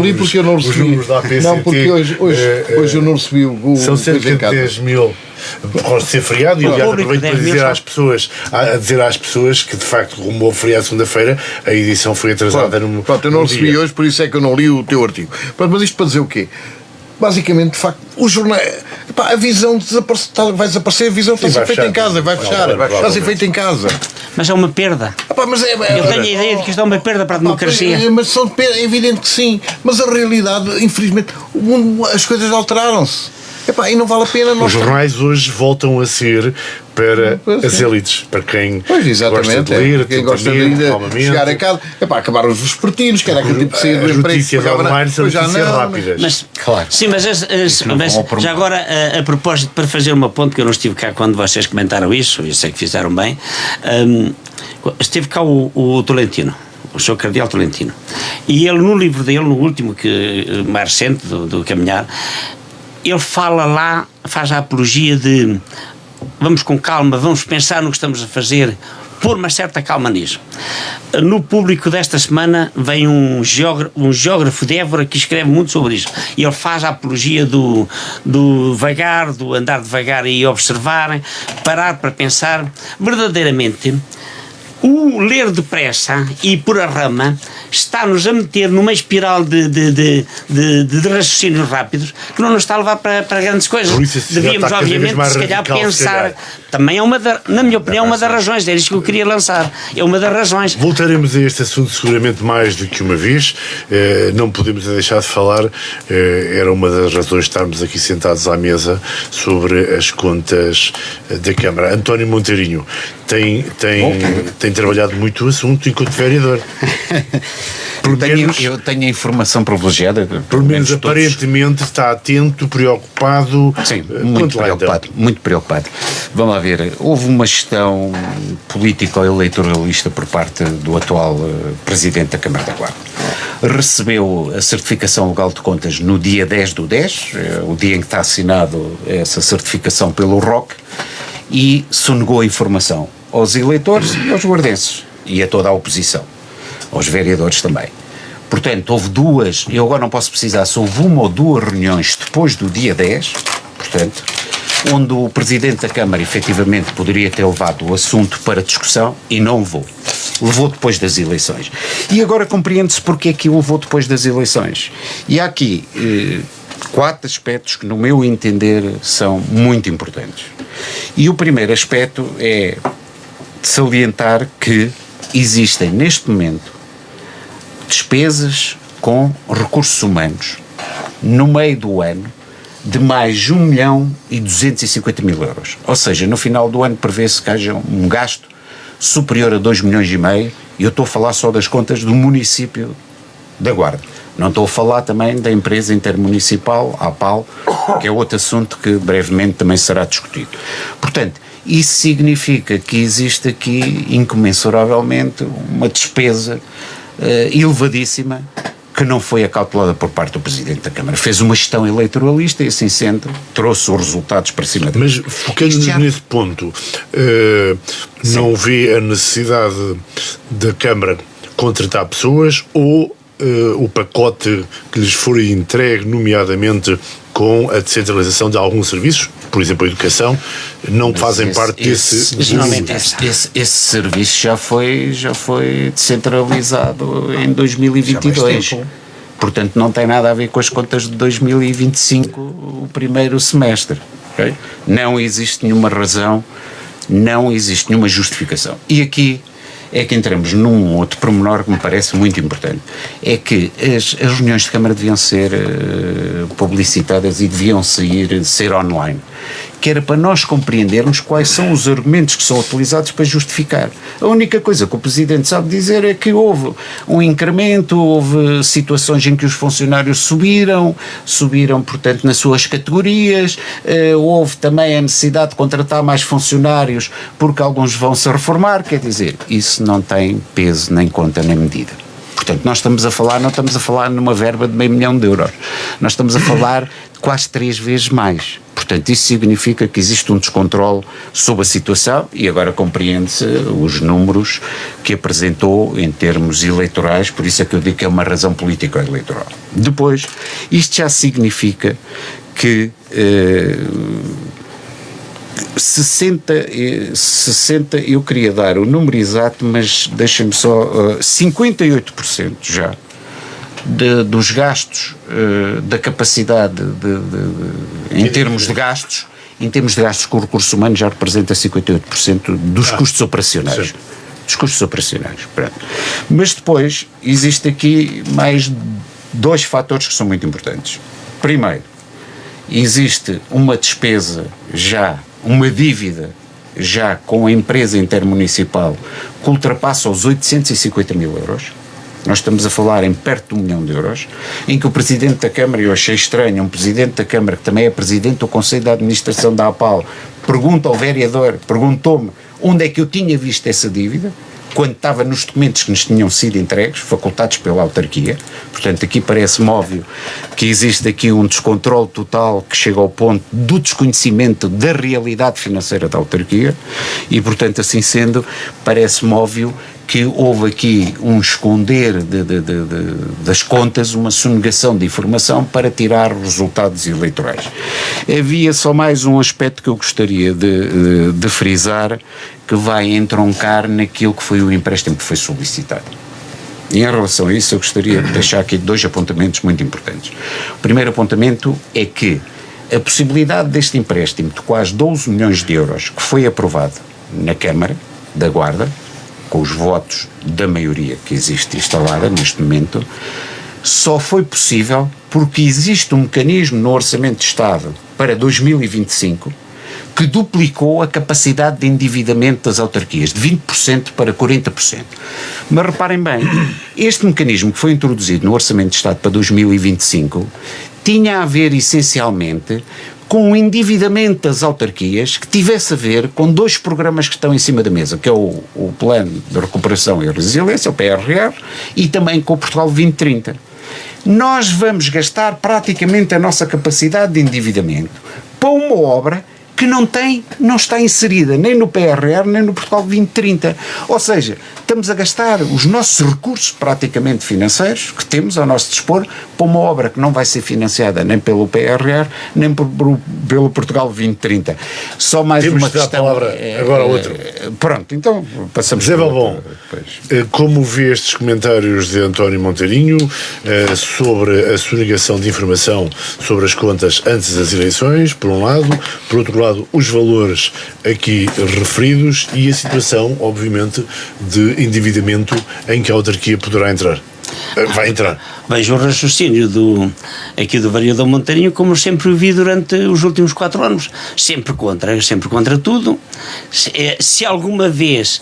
li porque eu não recebi. Os números da APCT. Não, porque hoje eu não recebi o... São cerca de 10 mil. Pode ser feriado, e aliás aproveito para dizer às pessoas que de facto, como houve feriado segunda-feira, a edição foi atrasada no eu não recebi hoje, por isso é que eu não li o teu artigo. Mas isto para dizer o quê? Basicamente, de facto, o jornal, a visão vai desaparecer, a visão está a ser feita em casa, vai fechar, está a ser feita em casa. Mas é uma perda. Eu tenho a ideia de que isto é uma perda para a democracia. Mas é evidente que sim, mas a realidade, infelizmente, as coisas alteraram-se. E não vale a pena... Os jornais hoje voltam a ser para as elites, para quem gosta de ler, quem gosta de chegar a casa, acabaram os vespertinos, que era aquele tipo de sair do emprego. As notícias online são notícias rápidas. Mas, claro. Sim, mas já agora, a propósito, para fazer uma ponte, que eu não estive cá quando vocês comentaram isso, eu sei que fizeram bem, esteve cá o Tolentino, o Sr. Cardeal Tolentino, e ele, no livro dele, no último, mais recente, do Caminhar, ele fala lá, faz a apologia de vamos com calma, vamos pensar no que estamos a fazer, pôr uma certa calma nisso. No público desta semana vem um geógrafo de Évora que escreve muito sobre isso, e ele faz a apologia do vagar, do andar devagar e observar, parar para pensar verdadeiramente. o ler depressa e por a rama está-nos a meter numa espiral de raciocínios rápidos que não nos está a levar para grandes coisas. Devíamos, obviamente, se calhar pensar. Também é na minha opinião, uma das razões. É isto que eu queria lançar. É uma das razões. Voltaremos a este assunto seguramente mais do que uma vez. Não podemos deixar de falar. Era uma das razões de estarmos aqui sentados à mesa sobre as contas da Câmara. António Monteirinho tem trabalhado muito o assunto enquanto vereador. Eu tenho a informação privilegiada. Pelo menos aparentemente está atento, preocupado. Sim, muito preocupado. Vamos lá ver, houve uma gestão político-eleitoralista por parte do atual Presidente da Câmara da Guarda. Recebeu a certificação legal de contas no dia 10/10, o dia em que está assinado essa certificação pelo ROC, e sonegou a informação aos eleitores e aos guardenses, e a toda a oposição, aos vereadores também. Portanto, houve duas, eu agora não posso precisar se houve uma ou duas reuniões depois do dia 10, portanto, onde o Presidente da Câmara efetivamente poderia ter levado o assunto para discussão e não levou. Levou depois das eleições. E agora compreende-se porque é que o levou depois das eleições. E há aqui 4 aspectos que, no meu entender, são muito importantes. E o primeiro aspecto é salientar que existem, neste momento, despesas com recursos humanos no meio do ano de mais de 1.250.000 euros. Ou seja, no final do ano prevê-se que haja um gasto superior a 2,5 milhões, e eu estou a falar só das contas do município da Guarda. Não estou a falar também da empresa intermunicipal, a APAL, que é outro assunto que brevemente também será discutido. Portanto, isso significa que existe aqui, incomensuravelmente, uma despesa elevadíssima que não foi acautelada por parte do Presidente da Câmara. Fez uma gestão eleitoralista e, assim sendo, trouxe os resultados para cima dele. Mas, focando-nos nesse ponto, não vê a necessidade da Câmara contratar pessoas ou o pacote que lhes for entregue, nomeadamente com a descentralização de alguns serviços, por exemplo a educação, não fazem parte desse... Esse serviço já foi descentralizado em 2022. Portanto, não tem nada a ver com as contas de 2025, o primeiro semestre. Okay? Não existe nenhuma razão, não existe nenhuma justificação. E aqui é que entramos num outro pormenor que me parece muito importante. É que as reuniões de Câmara deviam ser publicitadas e deviam ser online. Que era para nós compreendermos quais são os argumentos que são utilizados para justificar. A única coisa que o Presidente sabe dizer é que houve um incremento, houve situações em que os funcionários subiram, portanto, nas suas categorias, houve também a necessidade de contratar mais funcionários porque alguns vão se reformar, quer dizer, isso não tem peso, nem conta, nem medida. Portanto, não estamos a falar numa verba de €500 mil, nós estamos a falar de quase 3 vezes mais. Portanto, isso significa que existe um descontrole sobre a situação e agora compreende-se os números que apresentou em termos eleitorais, por isso é que eu digo que é uma razão político-eleitoral. Depois, isto já significa que 60, eu queria dar o número exato, mas deixem-me só, 58% já dos gastos, da capacidade em termos de gastos com recursos humanos já representa 58% dos custos operacionais. Sim. Dos custos operacionais. Pronto. Mas depois existe aqui mais 2 fatores que são muito importantes. Primeiro, existe uma despesa uma dívida já com a empresa intermunicipal que ultrapassa os 850 mil euros. Nós estamos a falar em perto de €1 milhão, em que o Presidente da Câmara, eu achei estranho, um Presidente da Câmara que também é Presidente do Conselho de Administração da APAL, pergunta ao vereador, perguntou-me onde é que eu tinha visto essa dívida, quando estava nos documentos que nos tinham sido entregues, facultados pela autarquia. Portanto, aqui parece-me óbvio que existe aqui um descontrole total que chega ao ponto do desconhecimento da realidade financeira da autarquia e, portanto, assim sendo, parece-me óbvio que houve aqui um esconder das contas, uma sonegação de informação para tirar resultados eleitorais. Havia só mais um aspecto que eu gostaria de frisar, que vai entroncar naquilo que foi o empréstimo que foi solicitado. E em relação a isso eu gostaria de deixar aqui 2 apontamentos muito importantes. O primeiro apontamento é que a possibilidade deste empréstimo de quase 12 milhões de euros que foi aprovado na Câmara da Guarda, com os votos da maioria que existe instalada neste momento, só foi possível porque existe um mecanismo no Orçamento de Estado para 2025 que duplicou a capacidade de endividamento das autarquias, de 20% para 40%. Mas reparem bem, este mecanismo que foi introduzido no Orçamento de Estado para 2025 tinha a ver essencialmente com o endividamento das autarquias que tivesse a ver com 2 programas que estão em cima da mesa, que é o Plano de Recuperação e Resiliência, o PRR, e também com o Portugal 2030. Nós vamos gastar praticamente a nossa capacidade de endividamento para uma obra que não está inserida nem no PRR nem no Portugal 2030. Ou seja, estamos a gastar os nossos recursos praticamente financeiros que temos ao nosso dispor para uma obra que não vai ser financiada nem pelo PRR nem pelo Portugal 2030. Só mais temos uma questão. a palavra agora ao outro. Pronto, então passamos. José Balbon, como vê estes comentários de António Monteirinho sobre a sonegação de informação sobre as contas antes das eleições, por um lado, por outro lado, os valores aqui referidos e a situação, obviamente, de endividamento em que a autarquia poderá entrar? Vai entrar. Vejo o raciocínio aqui do vereador Monteirinho como sempre o vi durante os últimos 4 anos. Sempre contra tudo. Se alguma vez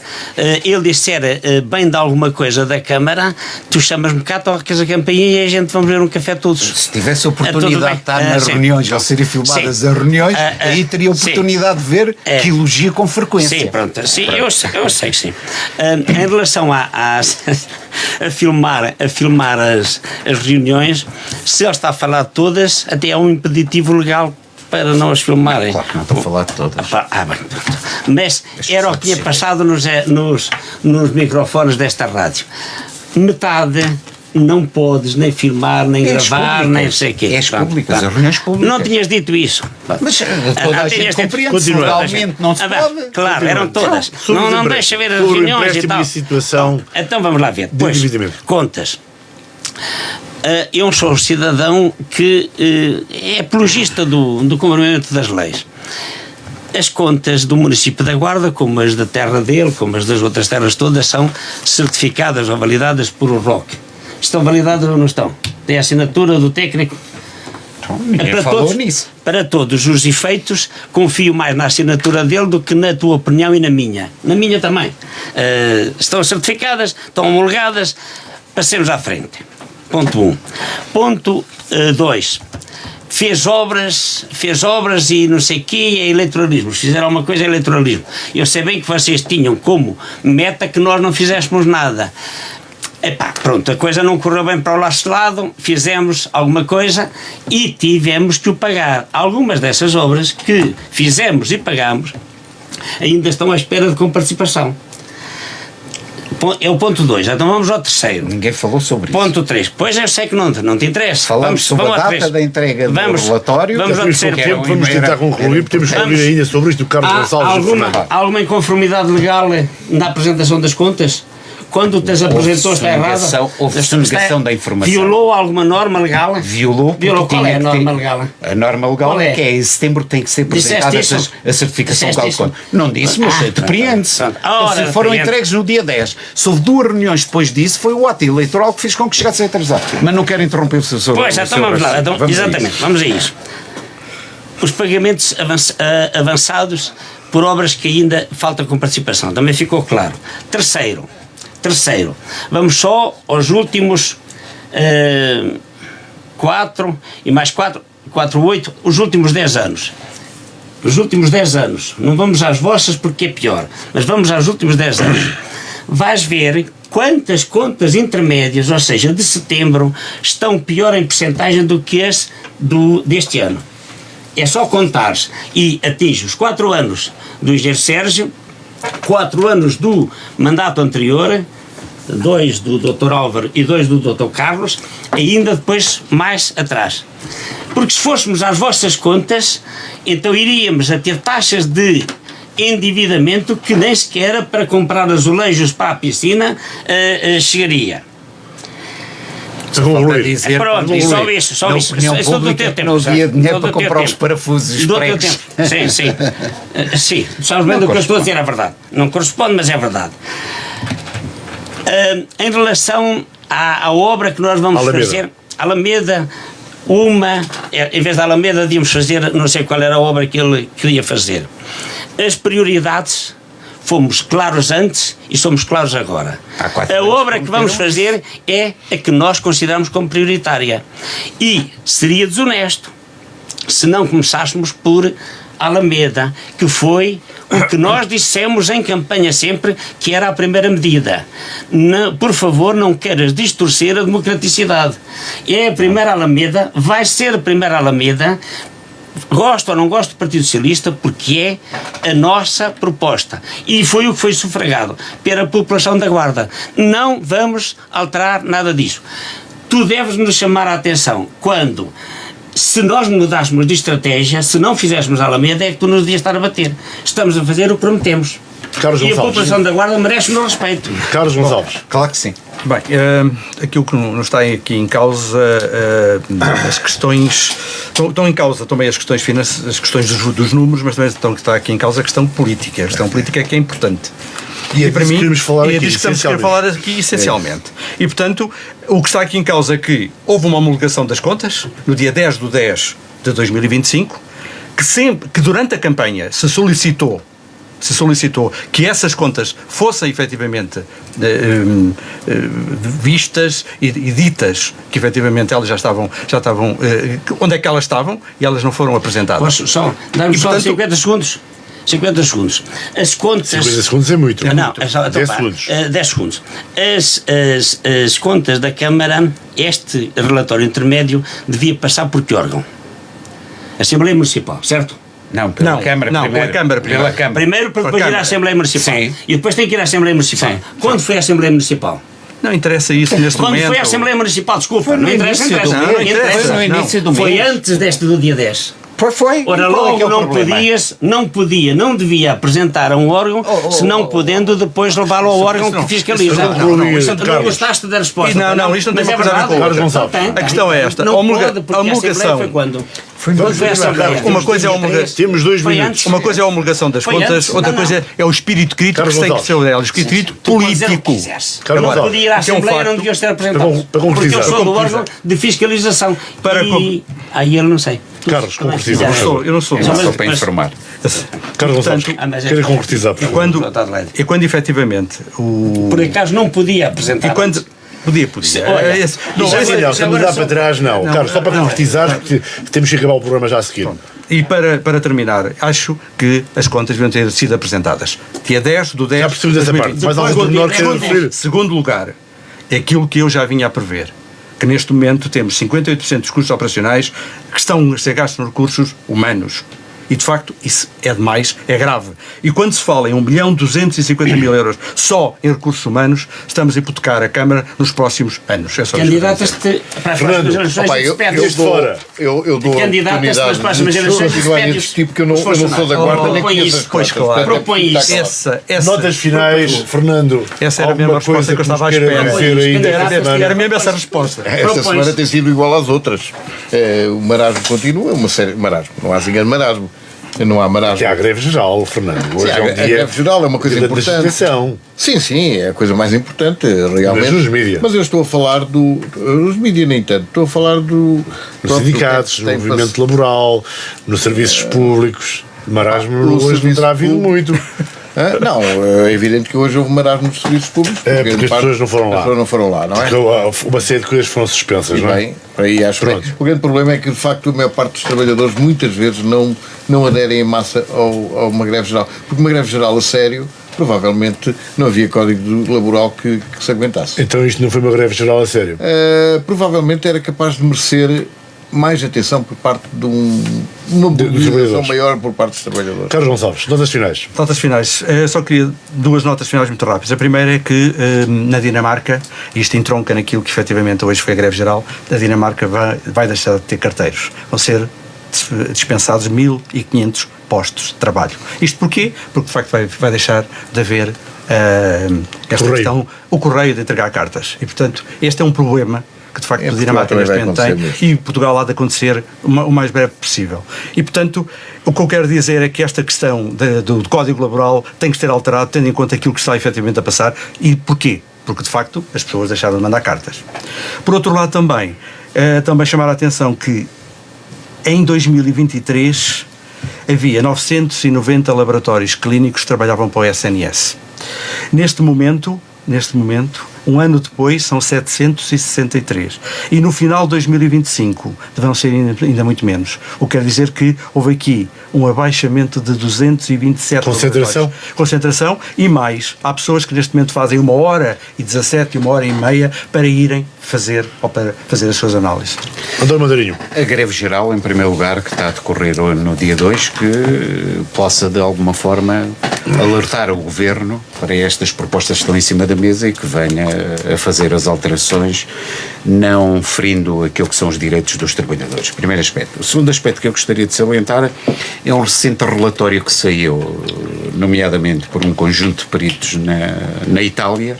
ele disser bem de alguma coisa da Câmara, tu chamas-me cá, tocas a campainha e a gente vamos ver um café todos. Se tivesse a oportunidade de estar nas reuniões, ao serem filmadas as reuniões, aí teria a oportunidade de ver que elogia com frequência. Sim, pronto. Sim, eu sei que sim. Em relação a filmar as reuniões, se ele está a falar de todas, até há um impeditivo legal para não as filmarem. Claro que não estou a falar de todas. Bem, pronto. Mas era o que tinha passado nos microfones desta rádio. Metade não podes nem filmar, nem gravar, nem não sei o quê. As públicas, as reuniões públicas. Não tinhas dito isso. Mas toda a gente compreende, se legalmente não se pode. Claro, eram todas. Não deixa ver as reuniões e tal. Situação. Então vamos lá ver. Pois, contas. Eu sou um cidadão que é apologista do cumprimento das leis. As contas do município da Guarda, como as da terra dele, como as das outras terras todas, são certificadas ou validadas por o ROC. Estão validadas ou não estão? Tem a assinatura do técnico? Ninguém falou nisso. Para todos os efeitos, confio mais na assinatura dele do que na tua opinião e na minha. Na minha também. Estão certificadas, estão homologadas, passemos à frente. Ponto 1. Ponto 2. Fez obras e não sei o quê, é eleitoralismo. Fizeram alguma coisa, é eleitoralismo. Eu sei bem que vocês tinham como meta que nós não fizéssemos nada. Pronto, a coisa não correu bem para o nosso lado, fizemos alguma coisa e tivemos que o pagar. Algumas dessas obras que fizemos e pagamos ainda estão à espera de comparticipação. É o ponto 2, então vamos ao terceiro. Ninguém falou sobre ponto 3, pois eu sei que não te interessa. Falamos sobre a data da entrega do relatório. Vamos ao terceiro ponto. Vamos tentar concluir, porque temos que ouvir ainda sobre isto do Carlos Gonçalves. Há alguma inconformidade legal na apresentação das contas? Quando te as apresentou está errada? Houve sonegação da informação. Violou alguma norma legal? Violou. Qual é a norma legal? A norma legal é que em setembro tem que ser apresentada a certificação de conta. Não disse, mas depreende-se. Foram entregues no dia 10. Se houve 2 reuniões depois disso, foi o ato eleitoral que fez com que chegasse a atrasar. Mas não quero interromper o seu Pois, então vamos lá. Exatamente, vamos a isso. Os pagamentos avançados por obras que ainda falta com participação. Também ficou claro. Terceiro, vamos só aos últimos 4 e mais 4, 8, os últimos 10 anos. Os últimos 10 anos. Não vamos às vossas porque é pior, mas vamos aos últimos 10 anos. Vais ver quantas contas intermédias, ou seja, de setembro, estão pior em percentagem do que as deste ano. É só contares e atinge os 4 anos do engenheiro Sérgio, 4 anos do mandato anterior, 2 do Dr. Álvaro e 2 do Dr. Carlos, ainda depois mais atrás. Porque se fôssemos às vossas contas, então iríamos a ter taxas de endividamento que nem sequer para comprar azulejos para a piscina chegaria. Pronto, só isso. Isso do teu tempo. Não havia dinheiro para comprar os parafusos expressos. Sim, sabes bem do que eu estou a dizer, é verdade. Não corresponde, mas é verdade. Em relação à obra que nós vamos fazer, Alameda, em vez da Alameda, devíamos fazer, não sei qual era a obra que ele queria fazer. As prioridades, fomos claros antes e somos claros agora. A obra que vamos fazer é a que nós consideramos como prioritária. E seria desonesto se não começássemos por Alameda, que foi o que nós dissemos em campanha sempre que era a primeira medida. Por favor, não queiras distorcer a democraticidade. É a primeira Alameda, vai ser a primeira Alameda. Gosto ou não gosto do Partido Socialista, porque é a nossa proposta e foi o que foi sufragado pela população da Guarda. Não vamos alterar nada disso. Tu deves nos chamar a atenção quando, se nós mudássemos de estratégia, se não fizéssemos a Alameda, é que tu nos devias estar a bater. Estamos a fazer o que prometemos. Carlos e Gonçalves. A população da Guarda merece o meu respeito. Carlos Gonçalves. Claro que sim. Bem, aquilo que não está aqui em causa, as questões, estão em causa também as questões dos números, mas também está aqui em causa a questão política. A questão política é que é importante. E para mim, queremos falar aqui, estamos a falar aqui essencialmente. E, portanto, o que está aqui em causa é que houve uma homologação das contas, no dia 10/10 de 2025, que durante a campanha se solicitou que essas contas fossem efetivamente vistas e ditas que efetivamente elas já estavam onde é que elas estavam e elas não foram apresentadas. Posso só dar-me só 50 segundos? 50 segundos. As contas... 50 segundos é muito. Não, então, 10 segundos. 10 segundos. As contas da Câmara, este relatório intermédio devia passar por que órgão? Assembleia Municipal, certo? Não, pela Câmara primeiro. Primeiro para depois ir à Assembleia Municipal. Sim. E depois tem que ir à Assembleia Municipal. Sim. Quando foi à Assembleia Municipal? Não interessa isso neste momento. Quando foi à Assembleia Municipal, desculpa. Foi no Não interessa. Foi no início do mês. Foi antes deste do dia 10. Foi. Ora, logo não devia apresentar a um órgão, se não podendo depois levá-lo ao órgão que fiscaliza. Não gostaste da resposta? Não, isto não tem uma coisa a ver com a outra. A questão é esta. A homologação foi quando? Foi a Assembleia. Uma coisa é a homologação. Temos 2 minutos. Uma coisa é a homologação das contas, outra coisa é o espírito crítico que tem que ser o dela. O espírito crítico político. Eu não podia ir à Assembleia, não devia estar apresentado. Porque eu sou do órgão de fiscalização. Aí ele não sei. Carlos, concretiza. Eu não sou só para informar. Carlos Gonçalves, queria concretizar. E quando efetivamente por acaso não podia apresentar. Podia. Não dá para trás, não. Carlos, só para concretizar, porque temos que acabar o programa já a seguir. E para terminar, acho que as contas deviam ter sido apresentadas dia 10/10. Já percebi dessa parte, mas algum pormenor quer referir. Segundo lugar, é aquilo que eu já vinha a prever, que neste momento temos 58% dos custos operacionais que estão a ser gastos nos recursos humanos. E, de facto, isso é demais, é grave. E quando se fala em 1.250.000 euros só em recursos humanos, estamos a hipotecar a Câmara nos próximos anos. É só candidatas-te para as próximas eleições. Eu dou candidatas para as próximas eleições de porque eu não sou da Guarda, nem conheço as coisas. Claro. Propõe isso. Notas finais, Fernando. Essa era a mesma resposta que eu estava à espera. Era mesmo essa resposta. Esta semana tem sido igual às outras. O marasmo continua, uma série marasmo. Não há assim grande marasmo. Não há marasmo. Há greve geral, Fernando. Hoje a greve geral é uma coisa importante. Sim, é a coisa mais importante, realmente. Mas os mídias. Mas eu estou a falar os mídias nem tanto. Estou a falar nos sindicatos, no movimento laboral, nos serviços públicos. Marasmo hoje não terá havido muito. Não, é evidente que hoje houve marasmo nos serviços públicos. Porque as pessoas não foram lá. As pessoas não foram lá, não é? Porque uma série de coisas foram suspensas, não é? Bem, aí acho que o grande problema é que, de facto, a maior parte dos trabalhadores muitas vezes não aderem em massa a uma greve geral. Porque uma greve geral a sério, provavelmente não havia código laboral que se aguentasse. Então isto não foi uma greve geral a sério? Provavelmente era capaz de merecer mais atenção por parte de uma mobilização maior por parte dos trabalhadores. Carlos Gonçalves, notas finais. Notas finais. Só queria 2 notas finais muito rápidas. A primeira é que na Dinamarca, isto entronca naquilo que efetivamente hoje foi a greve geral, a Dinamarca vai deixar de ter carteiros. Vão ser dispensados 1.500 postos de trabalho. Isto porquê? Porque de facto vai deixar de haver esta questão, o correio de entregar cartas. E portanto, este é um problema que de facto a Dinamarca neste momento tem, e Portugal há de acontecer o mais breve possível. E portanto, o que eu quero dizer é que esta questão do Código Laboral tem que ser alterado, tendo em conta aquilo que está efetivamente a passar. E porquê? Porque de facto as pessoas deixaram de mandar cartas. Por outro lado também chamar a atenção que em 2023 havia 990 laboratórios clínicos que trabalhavam para o SNS. Neste momento, um ano depois, são 763. E no final de 2025 deverão ser ainda muito menos. O que quer dizer que houve aqui um abaixamento de 227 concentração e mais. Há pessoas que neste momento fazem 1h17 e 1h30 para irem fazer as suas análises. António Monteirinho. A greve geral, em primeiro lugar, que está a decorrer no dia 2, que possa de alguma forma alertar o Governo para estas propostas que estão em cima da mesa e que venha a fazer as alterações, não ferindo aquilo que são os direitos dos trabalhadores. Primeiro aspecto. O segundo aspecto que eu gostaria de salientar é um recente relatório que saiu, nomeadamente por um conjunto de peritos na Itália,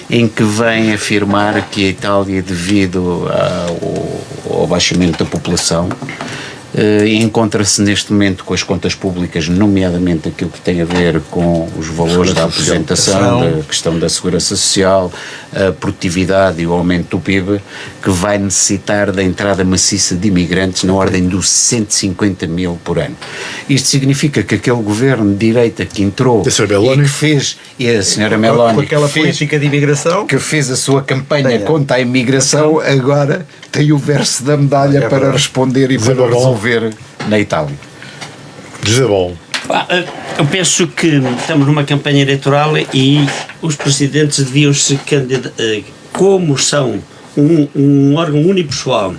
em que vem afirmar que a Itália, devido ao abaixamento da população, encontra-se neste momento com as contas públicas, nomeadamente aquilo que tem a ver com os valores da aposentação, da questão da segurança social, a produtividade e o aumento do PIB, que vai necessitar da entrada maciça de imigrantes na ordem dos 150 mil por ano. Isto significa que aquele governo de direita que entrou e que fez, e a senhora Meloni, com aquela política de imigração, que fez a sua campanha contra a imigração, agora tem o verso da medalha para responder e para resolver na Itália. José Bom. Eu penso que estamos numa campanha eleitoral e os presidentes deviam se candidatar, como são um órgão unipessoal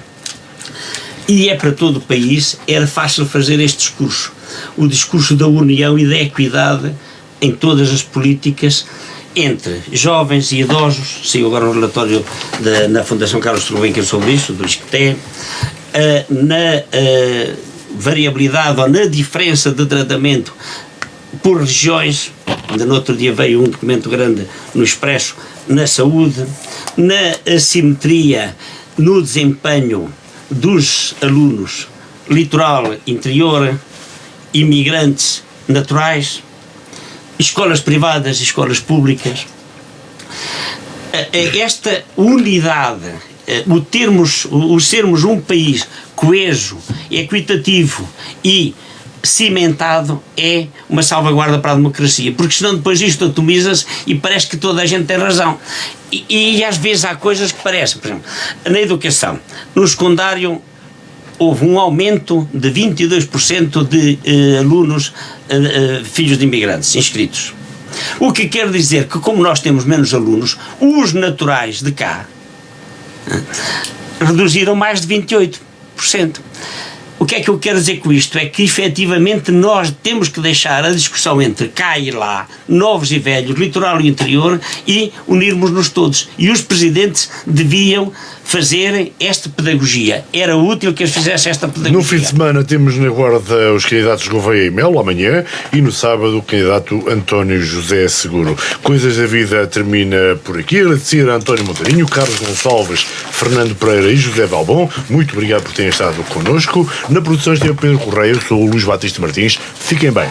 e é para todo o país, era fácil fazer este discurso, o discurso da união e da equidade em todas as políticas entre jovens e idosos. Saiu agora um relatório na Fundação Carlos Gulbenkian sobre isso, do ISCTE, na variabilidade ou na diferença de tratamento por regiões. Ainda no outro dia veio um documento grande no Expresso, na saúde, na assimetria no desempenho dos alunos litoral, interior, imigrantes naturais, escolas privadas e escolas públicas. Esta unidade, o sermos um país coeso, equitativo e cimentado, é uma salvaguarda para a democracia, porque senão depois isto atomiza-se e parece que toda a gente tem razão. E às vezes há coisas que parecem, por exemplo, na educação, no secundário houve um aumento de 22% de alunos filhos de imigrantes inscritos. O que quer dizer que, como nós temos menos alunos, os naturais de cá reduziram mais de 28%. O que é que eu quero dizer com isto? É que efetivamente nós temos que deixar a discussão entre cá e lá, novos e velhos, litoral e interior, e unirmos-nos todos. E os presidentes deviam fazer esta pedagogia. Era útil que eles fizessem esta pedagogia. No fim de semana temos na guarda os candidatos Gouveia e Melo, amanhã, e no sábado o candidato António José Seguro. Coisas da Vida termina por aqui. Agradecer a António Monteirinho, Carlos Gonçalves, Fernando Pereira e José Balbon. Muito obrigado por terem estado connosco. Na produção esteve Pedro Correia, eu sou o Luís Batista Martins. Fiquem bem.